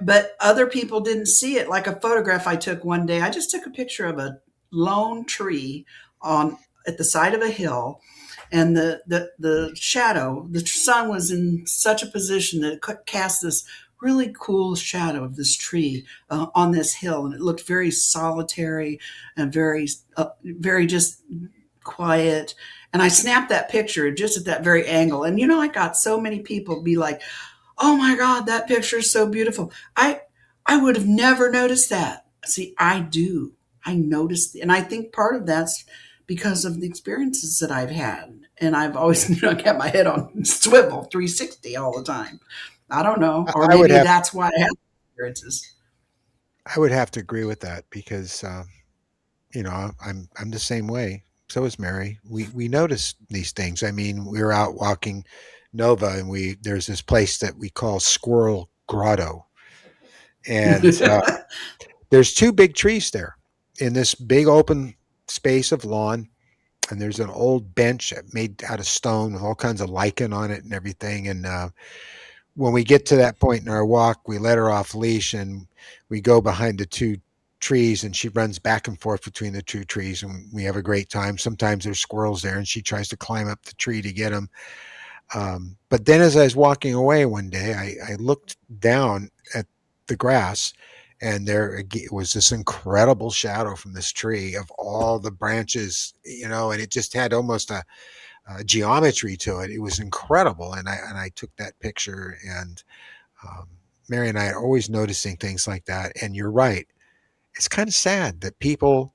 but other people didn't see it. Like a photograph I took one day. I just took a picture of a lone tree on at the side of a hill, and the shadow, the sun was in such a position that it cast this really cool shadow of this tree on this hill, and it looked very solitary and very just quiet. And I snapped that picture just at that very angle. And I got so many people be like, "Oh my God, that picture is so beautiful." I would have never noticed that. See, I do. I noticed, and I think part of that's because of the experiences that I've had. And I've always, kept my head on swivel 360 all the time. I don't know. I Or I would maybe have that's why I have experiences. I would have to agree with that because I'm the same way. So is Mary. We notice these things. I mean, we were out walking Nova, and we there's this place that we call Squirrel Grotto, and there's two big trees there in this big open space of lawn, and there's an old bench made out of stone with all kinds of lichen on it and everything. And when we get to that point in our walk, we let her off leash and we go behind the two trees, and she runs back and forth between the two trees, and we have a great time. Sometimes there's squirrels there and she tries to climb up the tree to get them. But then as I was walking away one day, I looked down at the grass, and there was this incredible shadow from this tree of all the branches, and it just had almost a geometry to it. It was incredible, and I took that picture. And um, Mary and I are always noticing things like that. And you're right; it's kind of sad that people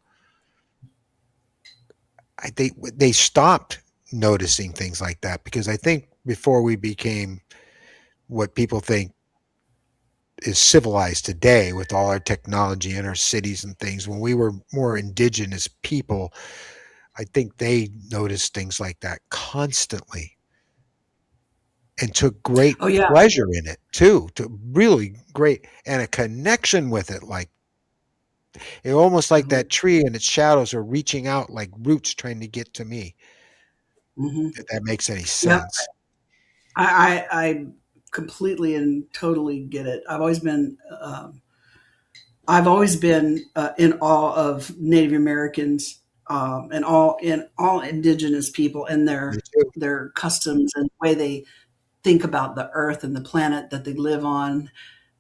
they stopped noticing things like that, because I think before we became what people think is civilized today with all our technology in our cities and things, when we were more indigenous people, I think they noticed things like that constantly and took great Oh, yeah. pleasure in it too, to really great and a connection with it, like it almost like Mhm. that tree and its shadows are reaching out like roots trying to get to me. Mhm. If that makes any Yep. sense. I completely and totally get it. I've always been in awe of Native Americans, and all indigenous people and Me too. their customs and the way they think about the earth and the planet that they live on.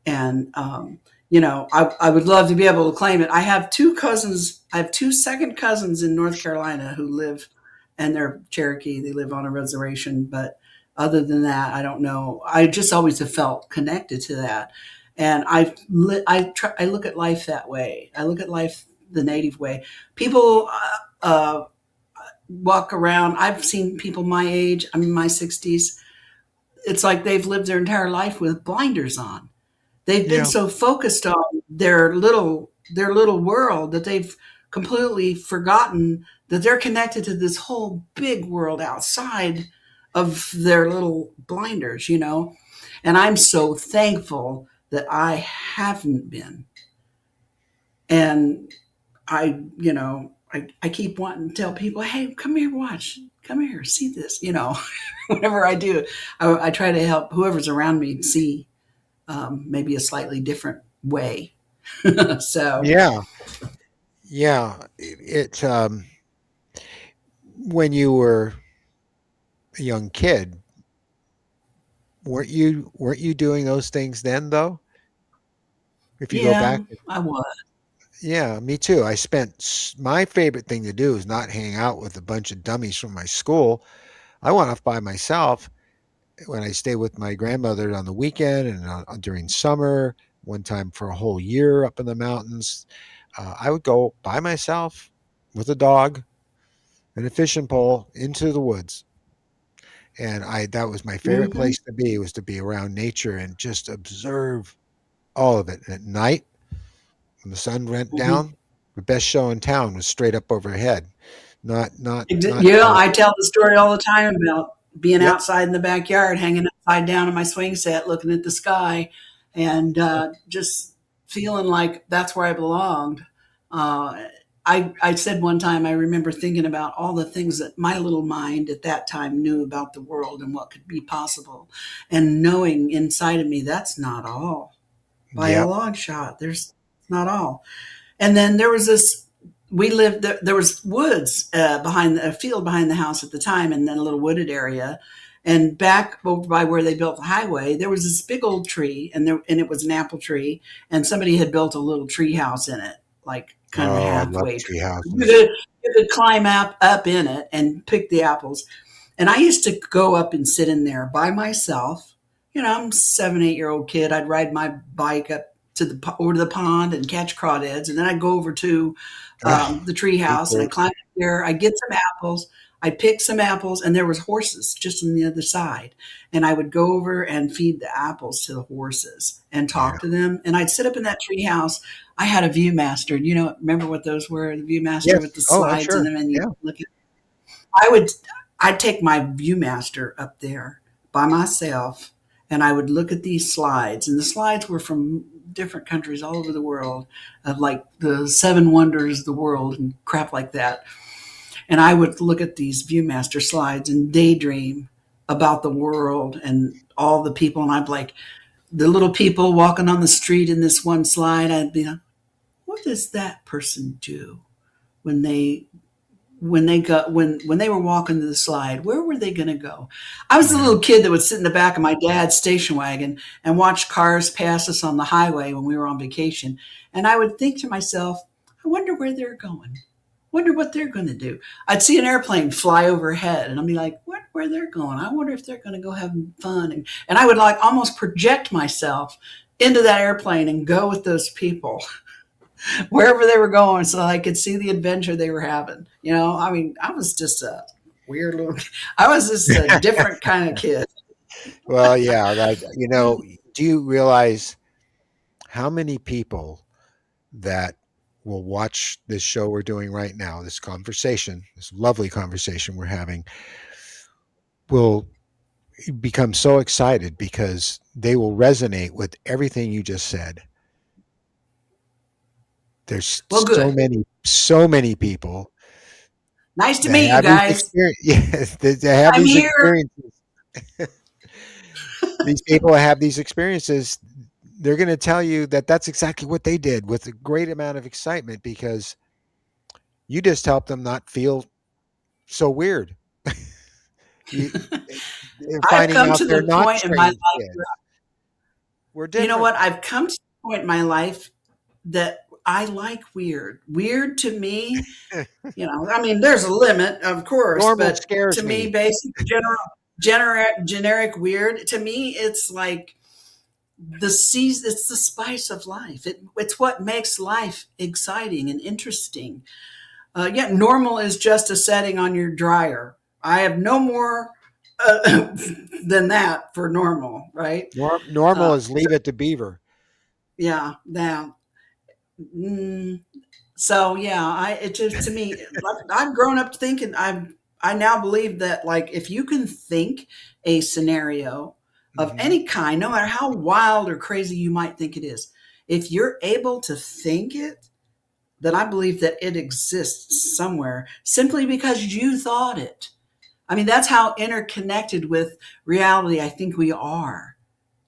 And I would love to be able to claim it. I have two cousins. I have two second cousins in North Carolina who live, and they're Cherokee. They live on a reservation, but other than that, I don't know. I just always have felt connected to that, and I look at life that way. I look at life the native way. People walk around. I've seen people my age. I'm in my 60s. It's like they've lived their entire life with blinders on. They've been Yeah. so focused on their little world that they've completely forgotten that they're connected to this whole big world outside of their little blinders. And I'm so thankful that I haven't been. And I keep wanting to tell people, hey, come here, watch, come here, see this. Whenever I do, I try to help whoever's around me see maybe a slightly different way. So, Yeah. Yeah. When you were a young kid, weren't you doing those things then though? If you go yeah, back, I was. yeah, me too. My favorite thing to do is not hang out with a bunch of dummies from my school. I went off by myself when I stayed with my grandmother on the weekend and during summer, one time for a whole year up in the mountains. I would go by myself with a dog and a fishing pole into the woods. And that was my favorite Hmm. place to be, was to be around nature and just observe all of it. And at night, when the sun went Hmm. down, the best show in town was straight up overhead. Not Yeah, I tell the story all the time about being Yep. outside in the backyard, hanging upside down in my swing set, looking at the sky, and just feeling like that's where I belonged. Uh, I said one time, I remember thinking about all the things that my little mind at that time knew about the world and what could be possible, and knowing inside of me that's not all by a Yep. long shot. There's not all. And then there was this. We lived there was woods behind a field behind the house at the time, and then a little wooded area. And back over by where they built the highway, there was this big old tree, and it was an apple tree, and somebody had built a little tree house in it, like kind of Oh, I love halfway. tree You houses. could, you could climb up in it and pick the apples. And I used to go up and sit in there by myself. I'm a 7, 8-year old kid. I'd ride my bike up to over to the pond and catch crawdads, and then I'd go over to Ah, the tree me house and I too. climbed up there. I get some apples. I pick some apples, and there was horses just on the other side, and I would go over and feed the apples to the horses and Yeah. talk to them. And I'd sit up in that tree house. I had a ViewMaster. You know, remember what those were? The ViewMaster Yes. with the Oh, I'm slides in sure. them, and you Yeah. look at. I would I'd take my ViewMaster up there by myself and I would look at these slides. And the slides were from different countries all over the world, like the seven wonders of the world and crap like that. And I would look at these ViewMaster slides and daydream about the world and all the people. And I'd be like, the little people walking on the street in this one slide, I'd be like, what does that person do when when they were walking to the slide, where were they going to go? I was the Yeah. little kid that would sit in the back of my dad's station wagon and watch cars pass us on the highway when we were on vacation, and I would think to myself, I wonder where they're going. Wonder what they're going to do. I'd see an airplane fly overhead, and I'd be like, "What? Where they're going? I wonder if they're going to go have fun." And I would like almost project myself into that airplane and go with those people wherever they were going so I could see the adventure they were having. You know, I mean, I was just a weird little, I was just a different kind of kid. Well, yeah. Do you realize how many people that will watch this show we're doing right now, this conversation, this lovely conversation we're having, will become so excited because they will resonate with everything you just said. There's Well, good. so many people Nice to that meet you have these guys. experience, yes, that have I'm these here. experiences. These people have these experiences. They're going to tell you that that's exactly what they did with a great amount of excitement because you just helped them not feel so weird. You, they're I've finding come out to they're the not point in my strange life, kids. We're you know different. what? I've come to the point in my life that I like weird. Weird to me, you know, I mean, there's a limit, of course, Normal but to scares me, me. basic, generic weird, to me, it's like it's the spice of life. It's what makes life exciting and interesting. Yeah, normal is just a setting on your dryer. I have no more than that for normal, right? Normal Uh, is leave it to Beaver. yeah, now, mm, so yeah, I it just to me, I've grown up thinking I now believe that like if you can think a scenario of Hmm. any kind, no matter how wild or crazy you might think it is, if you're able to think it, then I believe that it exists somewhere simply because you thought it. I mean, that's how interconnected with reality I think we are,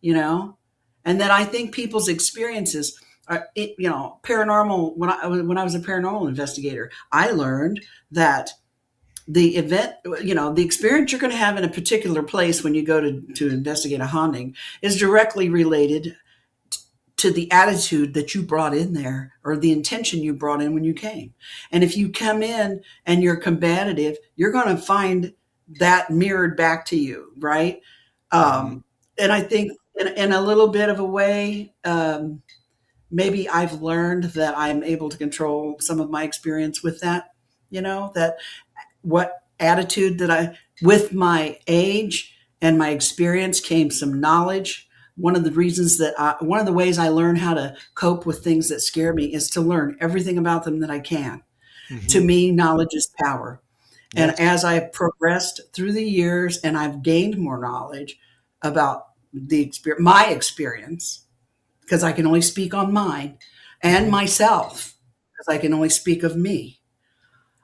you know? And that I think people's experiences are, paranormal. When I was a paranormal investigator, I learned that the event, the experience you're going to have in a particular place when you go to investigate a haunting is directly related to the attitude that you brought in there or the intention you brought in when you came. And if you come in and you're combative, you're going to find that mirrored back to you, right? Hmm. And I think in a little bit of a way, maybe I've learned that I'm able to control some of my experience with that, that what attitude that with my age and my experience came some knowledge. One of the ways I learn how to cope with things that scare me is to learn everything about them that I can. To Hmm. me, knowledge is power. And Yes. as I've progressed through the years and I've gained more knowledge about my experience, because I can only speak on mine, and Hmm. myself, because I can only speak of me.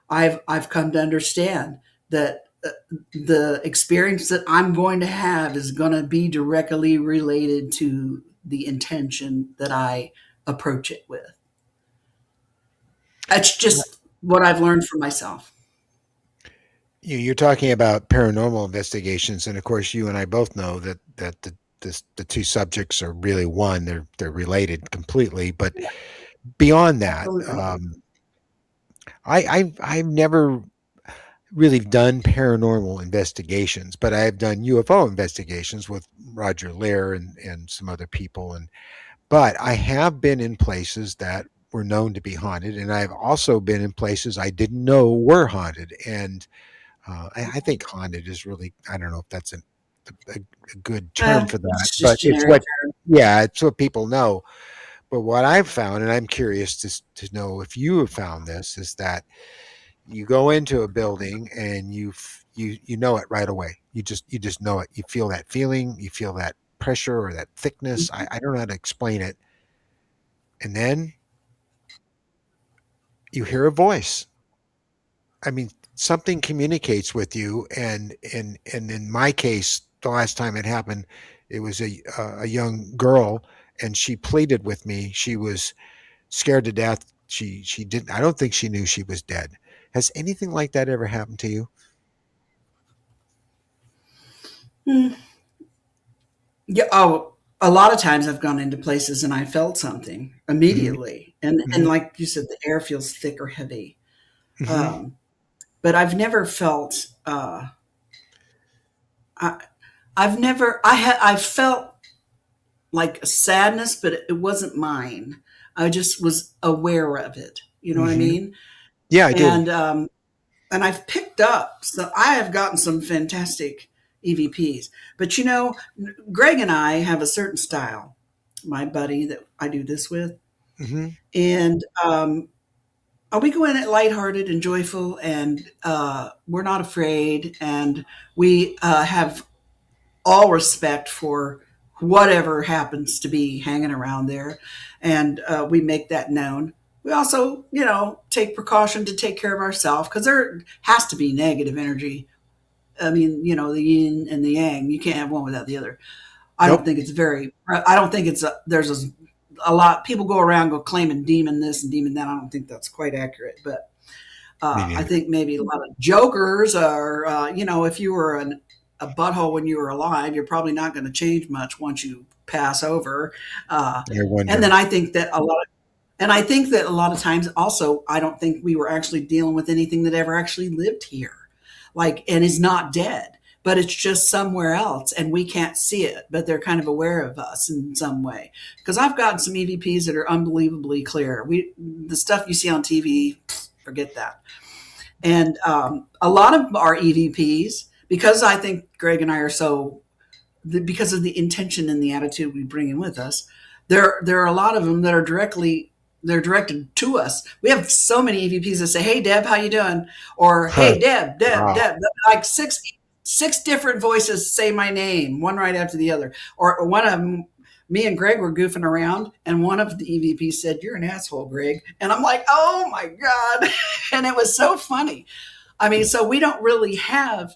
I've come to understand that the experience that I'm going to have is going to be directly related to the intention that I approach it with. That's just what I've learned for myself. You're talking about paranormal investigations, and of course, you and I both know that the two subjects are really one. They're related completely. But Yeah, beyond that, absolutely. I've never really done paranormal investigations, but I've done UFO investigations with Roger Lear and some other people. But I have been in places that were known to be haunted, and I've also been in places I didn't know were haunted. And I think haunted is really, I don't know if that's a, a good term for that, It's but just it's generic. what, yeah, it's what people know. But what I've found, and I'm curious to know if you have found this, is that you go into a building and you know it right away. You just know it. You feel that feeling. You feel that pressure or that thickness. I don't know how to explain it. And then you hear a voice. I mean, something communicates with you, and in my case, the last time it happened, it was a young girl, and she pleaded with me. She was scared to death. She didn't. I don't think she knew she was dead. Has anything like that ever happened to you? Mm. Yeah. Oh, a lot of times I've gone into places and I felt something Hmm. immediately, and Hmm. like you said, the air feels thick or heavy. Hmm. Um, but I've never felt. I, I've never. I felt like a sadness, but it wasn't mine. I just was aware of it. You know what I Hmm. mean? Yeah, I do. And and I've picked up. So I have gotten some fantastic EVPs. But Greg and I have a certain style. My buddy that I do this with, Hmm. and we go in it lighthearted and joyful, and we're not afraid, and we have all respect for whatever happens to be hanging around there, and we make that known. We also, take precaution to take care of ourselves because there has to be negative energy. I mean, the yin and the yang. You can't have one without the other. I don't Nope. think it's very. I don't think there's a lot. People go around claiming demon this and demon that. I don't think that's quite accurate, but Me I neither. think maybe a lot of jokers are, if you were a butthole when you were alive, you're probably not going to change much once you pass over. Uh, I and then wonder. I think that a lot of times also, I don't think we were actually dealing with anything that ever actually lived here, and is not dead, but it's just somewhere else and we can't see it, but they're kind of aware of us in some way. Because I've gotten some EVPs that are unbelievably clear. The stuff you see on TV, forget that. And a lot of our EVPs, because I think Greg and I are because of the intention and the attitude we bring in with us, there are a lot of them that are they're directed to us. We have so many EVPs that say, "Hey Deb, how you doing?" Or Huh. "Hey Deb, Deb, Wow. Deb." Like six different voices say my name, one right after the other. Or one of them, me and Greg were goofing around, and one of the EVPs said, "You're an asshole, Greg," and I'm like, "Oh my god!" And it was so funny. I mean, so we don't really have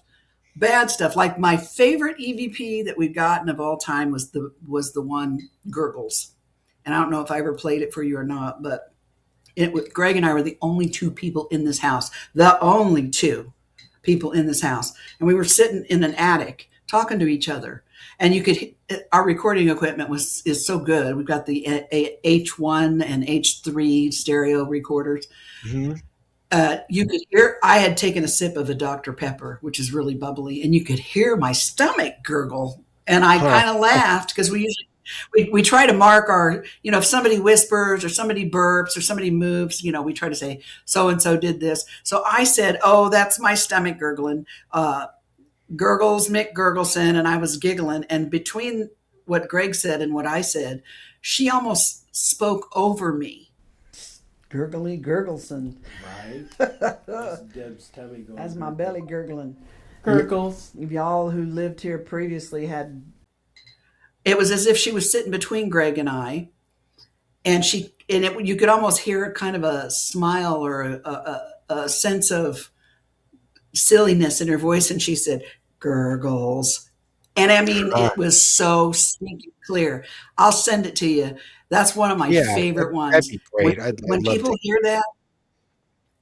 bad stuff. Like my favorite EVP that we've gotten of all time was the one Gurgles, and I don't know if I ever played it for you or not, but Greg and I were the only two people in this house, the only two people in this house, and we were sitting in an attic talking to each other, and you could. Our recording equipment is so good. We've got the H1 and H3 stereo recorders, Hmm. you could hear I had taken a sip of a Dr. Pepper, which is really bubbly, and you could hear my stomach gurgle. And I Huh. kind of laughed because we try to mark our, if somebody whispers or somebody burps or somebody moves, we try to say so and so did this. So I said, "Oh, that's my stomach gurgling." Gurgles Mick Gurgelson, and I was giggling. And between what Greg said and what I said, she almost spoke over me. Gurgly Gurgelson. Right? That's Deb's tummy going That's my gurgle. belly gurgling. Gurgles. If y'all who lived here previously had, it was as if she was sitting between Greg and I, and you could almost hear kind of a smile or a sense of silliness in her voice, and she said, "Gurgles," and I mean Huh. it was so sneaky clear. I'll send it to you. That's one of my Yeah, favorite that'd ones. be When great. I'd when love to. people hear that,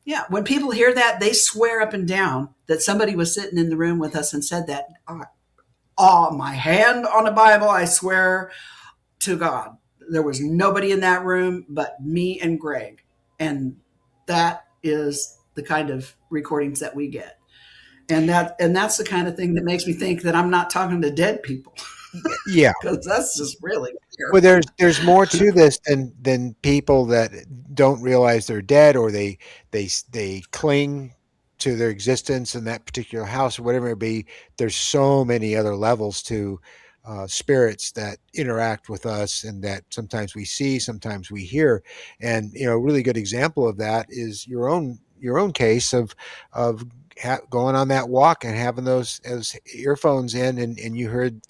yeah, when people hear that, they swear up and down that somebody was sitting in the room with us and said that. Oh, my hand on the Bible, I swear to God, there was nobody in that room but me and Greg. And that is the kind of recordings that we get. And that's the kind of thing that makes me think that I'm not talking to dead people. Yeah. because that's just really Well, weird. there's more to this than people that don't realize they're dead, or they cling to their existence in that particular house or whatever it be. There's so many other levels to spirits that interact with us, and that sometimes we see, sometimes we hear. And a really good example of that is your own case of going on that walk and having those as earphones in, and you heard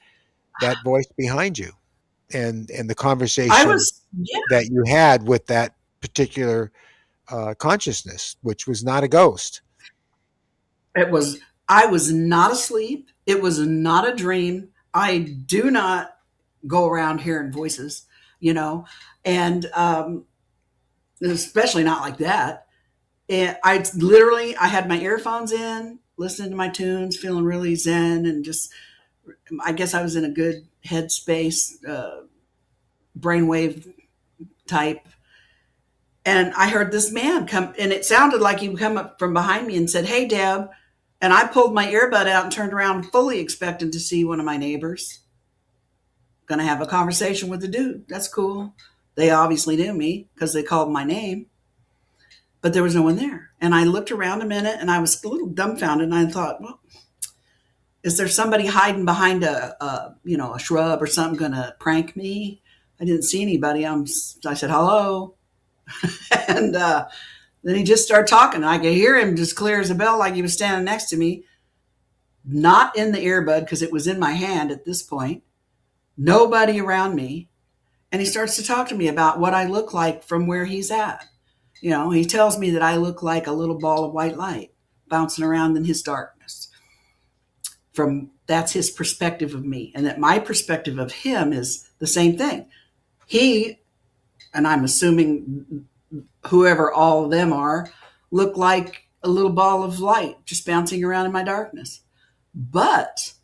that voice behind you, and the I conversation was, yeah, that you had with that particular consciousness, which was not a ghost. it was, I was not asleep. It was not a dream. I do not go around hearing voices, you know, and especially not like that. And I had my earphones in, listening to my tunes, feeling really zen, and just, I guess I was in a good headspace, brainwave type. And I heard this man come, and it sounded like he would come up from behind me and said, "Hey, Deb." And I pulled my earbud out and turned around, fully expecting to see one of my neighbors. Gonna have a conversation with the dude. That's cool. They obviously knew me because they called my name, but there was no one there. And I looked around a minute and I was a little dumbfounded. And I thought, well, is there somebody hiding behind a shrub or something going to prank me? I didn't see anybody. I said, hello. And then he just started talking. I could hear him just clear as a bell, like he was standing next to me, not in the earbud because it was in my hand at this point. Nobody around me. And he starts to talk to me about what I look like from where he's at. He tells me that I look like a little ball of white light bouncing around in his darkness. That's his perspective of me, and that my perspective of him is the same thing. He, and I'm assuming whoever all of them are, look like a little ball of light just bouncing around in my darkness. But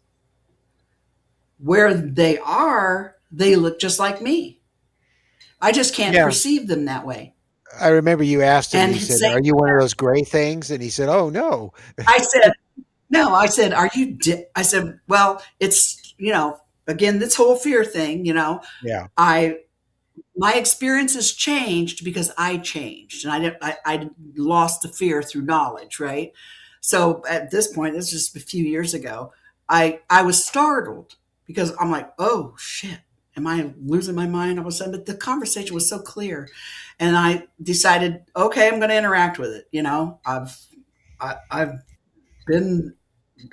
where they are, they look just like me. I just can't Yeah. perceive them that way. I remember you asked him, And you said, same, "Are you one of those gray things?" And he said, "Oh, no." I said, no, I said, are you, I said, well, it's, again, this whole fear thing, Yeah. I, my experience has changed because I changed, and I lost the fear through knowledge, right? So at this point, this is just a few years ago, I was startled because I'm like, oh shit, am I losing my mind all of a sudden? But the conversation was so clear, and I decided, okay, I'm going to interact with it. I've been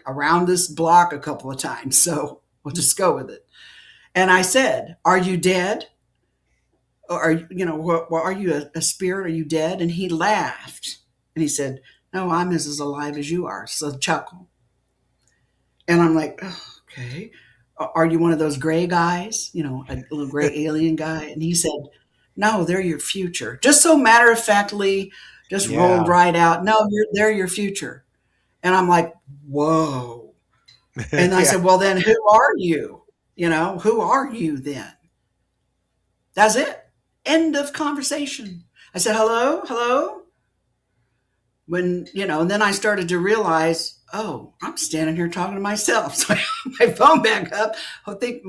around this block a couple of times, so we'll just go with it. And I said, "Are you dead? Or are you a spirit? Are you dead?" And he laughed and he said, "No, I'm as alive as you are." So chuckle. And I'm like, oh, okay. Are you one of those gray guys? A little gray alien guy? And he said, "No, they're your future." Just so matter of factly, just rolled Yeah. right out. No, they're your future. And I'm like, whoa. And I Yeah. said, well, then who are you? Who are you then? That's it. End of conversation. I said, hello, hello. And then I started to realize, oh, I'm standing here talking to myself. So I had my phone back up. I think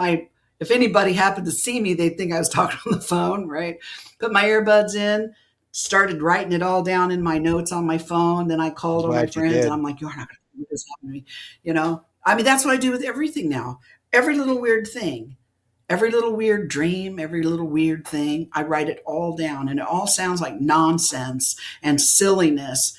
if anybody happened to see me, they'd think I was talking on the phone, right? Put my earbuds in, started writing it all down in my notes on my phone. Then I I'm called on my glad you friends and did. I'm like, you're not going to do this happen to me. I mean, that's what I do with everything now. Every little weird thing, every little weird dream, every little weird thing, I write it all down. And it all sounds like nonsense and silliness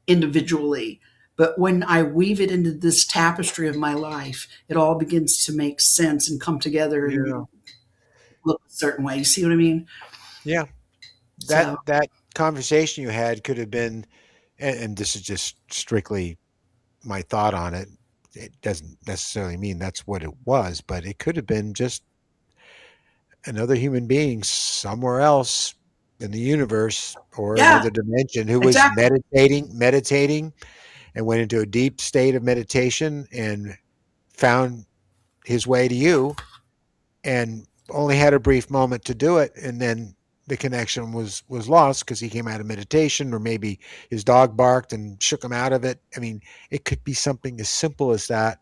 individually. But when I weave it into this tapestry of my life, it all begins to make sense and come together Yeah. and look a certain way. You see what I mean? Yeah. That So, that conversation you had could have been, and this is just strictly my thought on it. It doesn't necessarily mean that's what it was, but it could have been just another human being somewhere else in the universe or yeah, another dimension who was exactly. meditating and went into a deep state of meditation and found his way to you, and only had a brief moment to do it, and then the connection was lost because he came out of meditation, or maybe his dog barked and shook him out of it. I mean, it could be something as simple as that,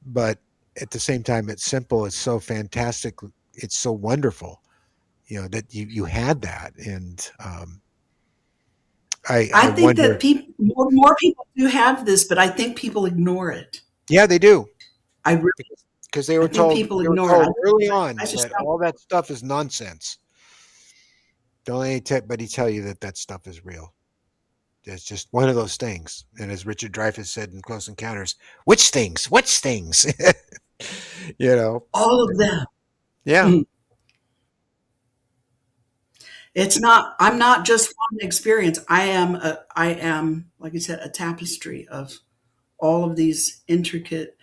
but at the same time, it's simple. It's so fantastic. It's so wonderful, that you had that. And I I think that wonder. more people do have this, but I think people ignore it. Yeah, they do, I really, because I think people they were ignore it. told early I on just that don't. all that stuff is nonsense. Don't anybody tell you that that stuff is real. It's just one of those things. And as Richard Dreyfuss said in Close Encounters, which things? Which things? you know. All of them. Yeah. Mm. It's not. I'm not just one experience. I am, like I said, a tapestry of all of these intricate,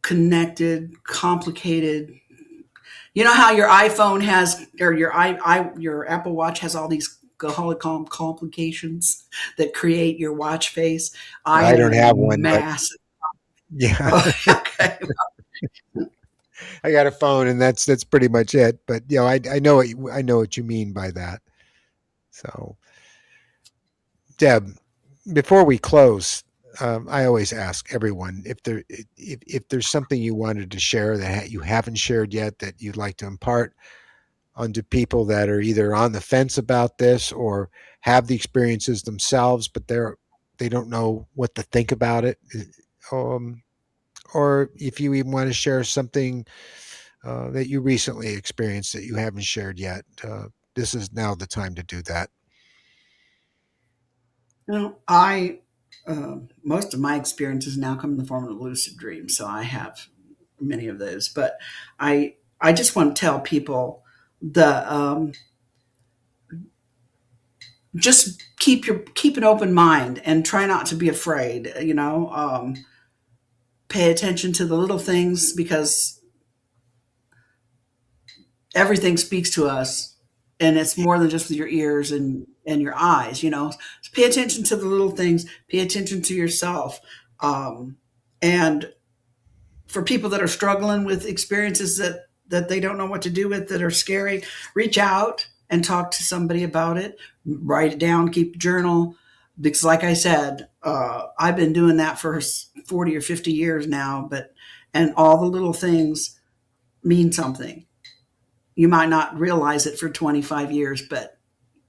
connected, complicated. You know how your iPhone has, or your Apple Watch has all these complications that create your watch face. I I am don't a have one, but massive. yeah, Oh, okay. I got a phone, and that's pretty much it. But I know what you mean by that. So, Deb, before we close, I always ask everyone if there's something you wanted to share that you haven't shared yet that you'd like to impart onto people that are either on the fence about this or have the experiences themselves, but they don't know what to think about it. Um, or if you even want to share something that you recently experienced that you haven't shared yet, this is now the time to do that. You know, I most of my experiences now come in the form of lucid dreams, so I have many of those. But I just want to tell people the just keep an open mind and try not to be afraid. Pay attention to the little things because everything speaks to us, and it's more than just with your ears and your eyes. So pay attention to the little things. Pay attention to yourself. And for people that are struggling with experiences that they don't know what to do with, that are scary, reach out and talk to somebody about it. Write it down, keep a journal, because like I said, I've been doing that for 40 or 50 years now. And all the little things mean something. You might not realize it for 25 years, but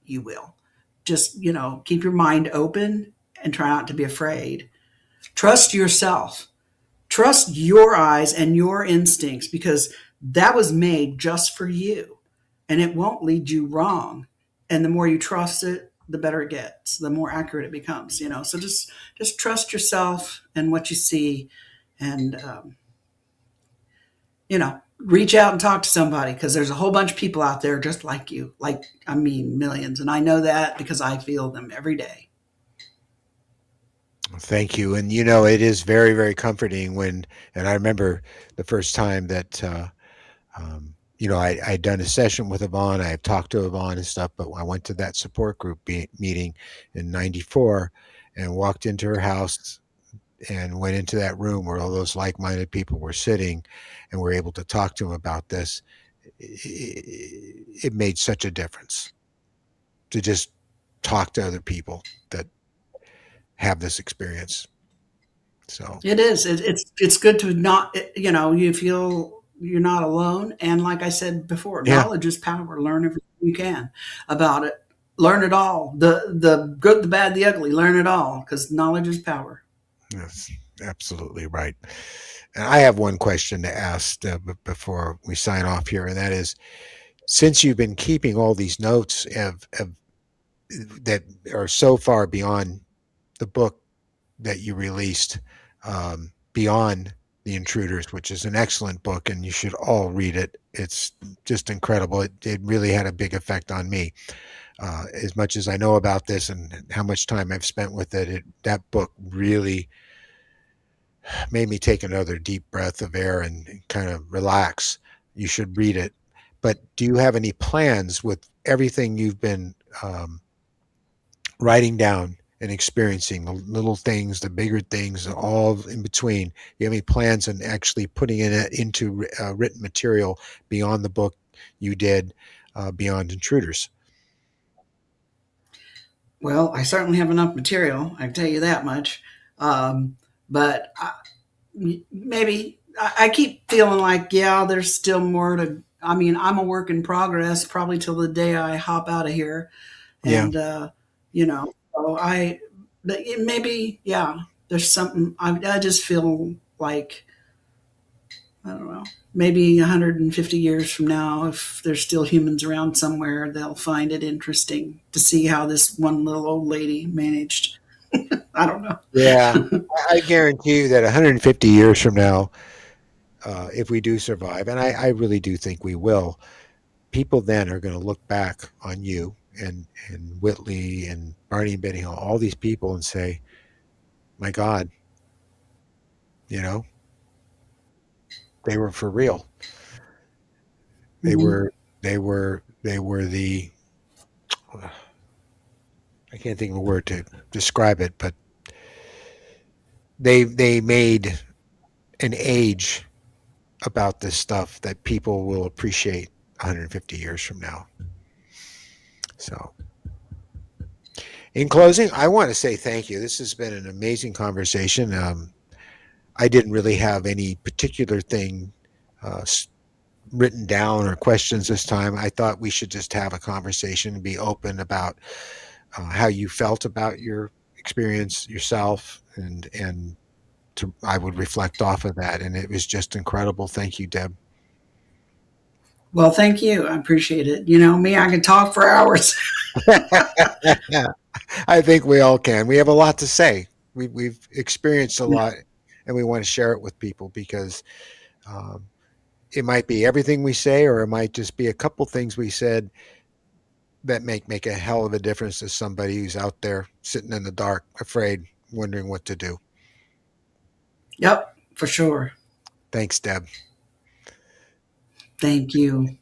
you will. Just, keep your mind open and try not to be afraid. Trust yourself. Trust your eyes and your instincts, because that was made just for you, and it won't lead you wrong. And the more you trust it, the better it gets, the more accurate it becomes. So just trust yourself and what you see, and reach out and talk to somebody, because there's a whole bunch of people out there just like you, like, I mean, millions. And I know that because I feel them every day. Thank you. And it is very, very comforting and I remember the first time that, I'd done a session with Yvonne. I had talked to Yvonne and stuff, but I went to that support group meeting in '94 and walked into her house and went into that room where all those like-minded people were sitting and were able to talk to them about this. It made such a difference to just talk to other people that have this experience. So, It is. It's good to not, you feel you're not alone. And like I said before, yeah, knowledge is power. Learn everything you can about it. Learn it all. The good, the bad, the ugly. Learn it all, because knowledge is power. that's absolutely right. And I have one question to ask before we sign off here, and that is, since you've been keeping all these notes that are so far beyond the book that you released, Beyond the Intruders, which is an excellent book, and you should all read it. It's just incredible. It really had a big effect on me. As much as I know about this and how much time I've spent with that book really made me take another deep breath of air and kind of relax. You should read it. But do you have any plans with everything you've been writing down and experiencing, the little things, the bigger things, all in between? Do you have any plans on actually putting it into written material beyond the book you did, Beyond Intruders? Well, I certainly have enough material. I can tell you that much. But maybe I keep feeling like, yeah, there's still more to. I mean, I'm a work in progress, probably till the day I hop out of here, Yeah. and so but maybe, yeah, there's something. I just feel like, I don't know. Maybe 150 years from now, if there's still humans around somewhere, they'll find it interesting to see how this one little old lady managed. I don't know. Yeah. I guarantee you that 150 years from now, if we do survive, and I really do think we will, people then are going to look back on you and Whitley and Barney and Benny Hill, all these people, and say, "My God, you know, they were for real. They Mhm. were they were the I can't think of a word to describe it, but they made an age about this stuff that people will appreciate 150 years from now." So, in closing, I want to say thank you. This has been an amazing conversation. I didn't really have any particular thing uh, written down or questions this time. I thought we should just have a conversation and be open about how you felt about your experience yourself, and I would reflect off of that. And it was just incredible. Thank you, Deb. Well, thank you. I appreciate it. You know me, I can talk for hours. I think we all can. We have a lot to say. We've experienced a Yeah. lot, and we want to share it with people because um, it might be everything we say, or it might just be a couple things we said that make a hell of a difference to somebody who's out there sitting in the dark, afraid, wondering what to do. Yep, for sure. Thanks, Deb. Thank you.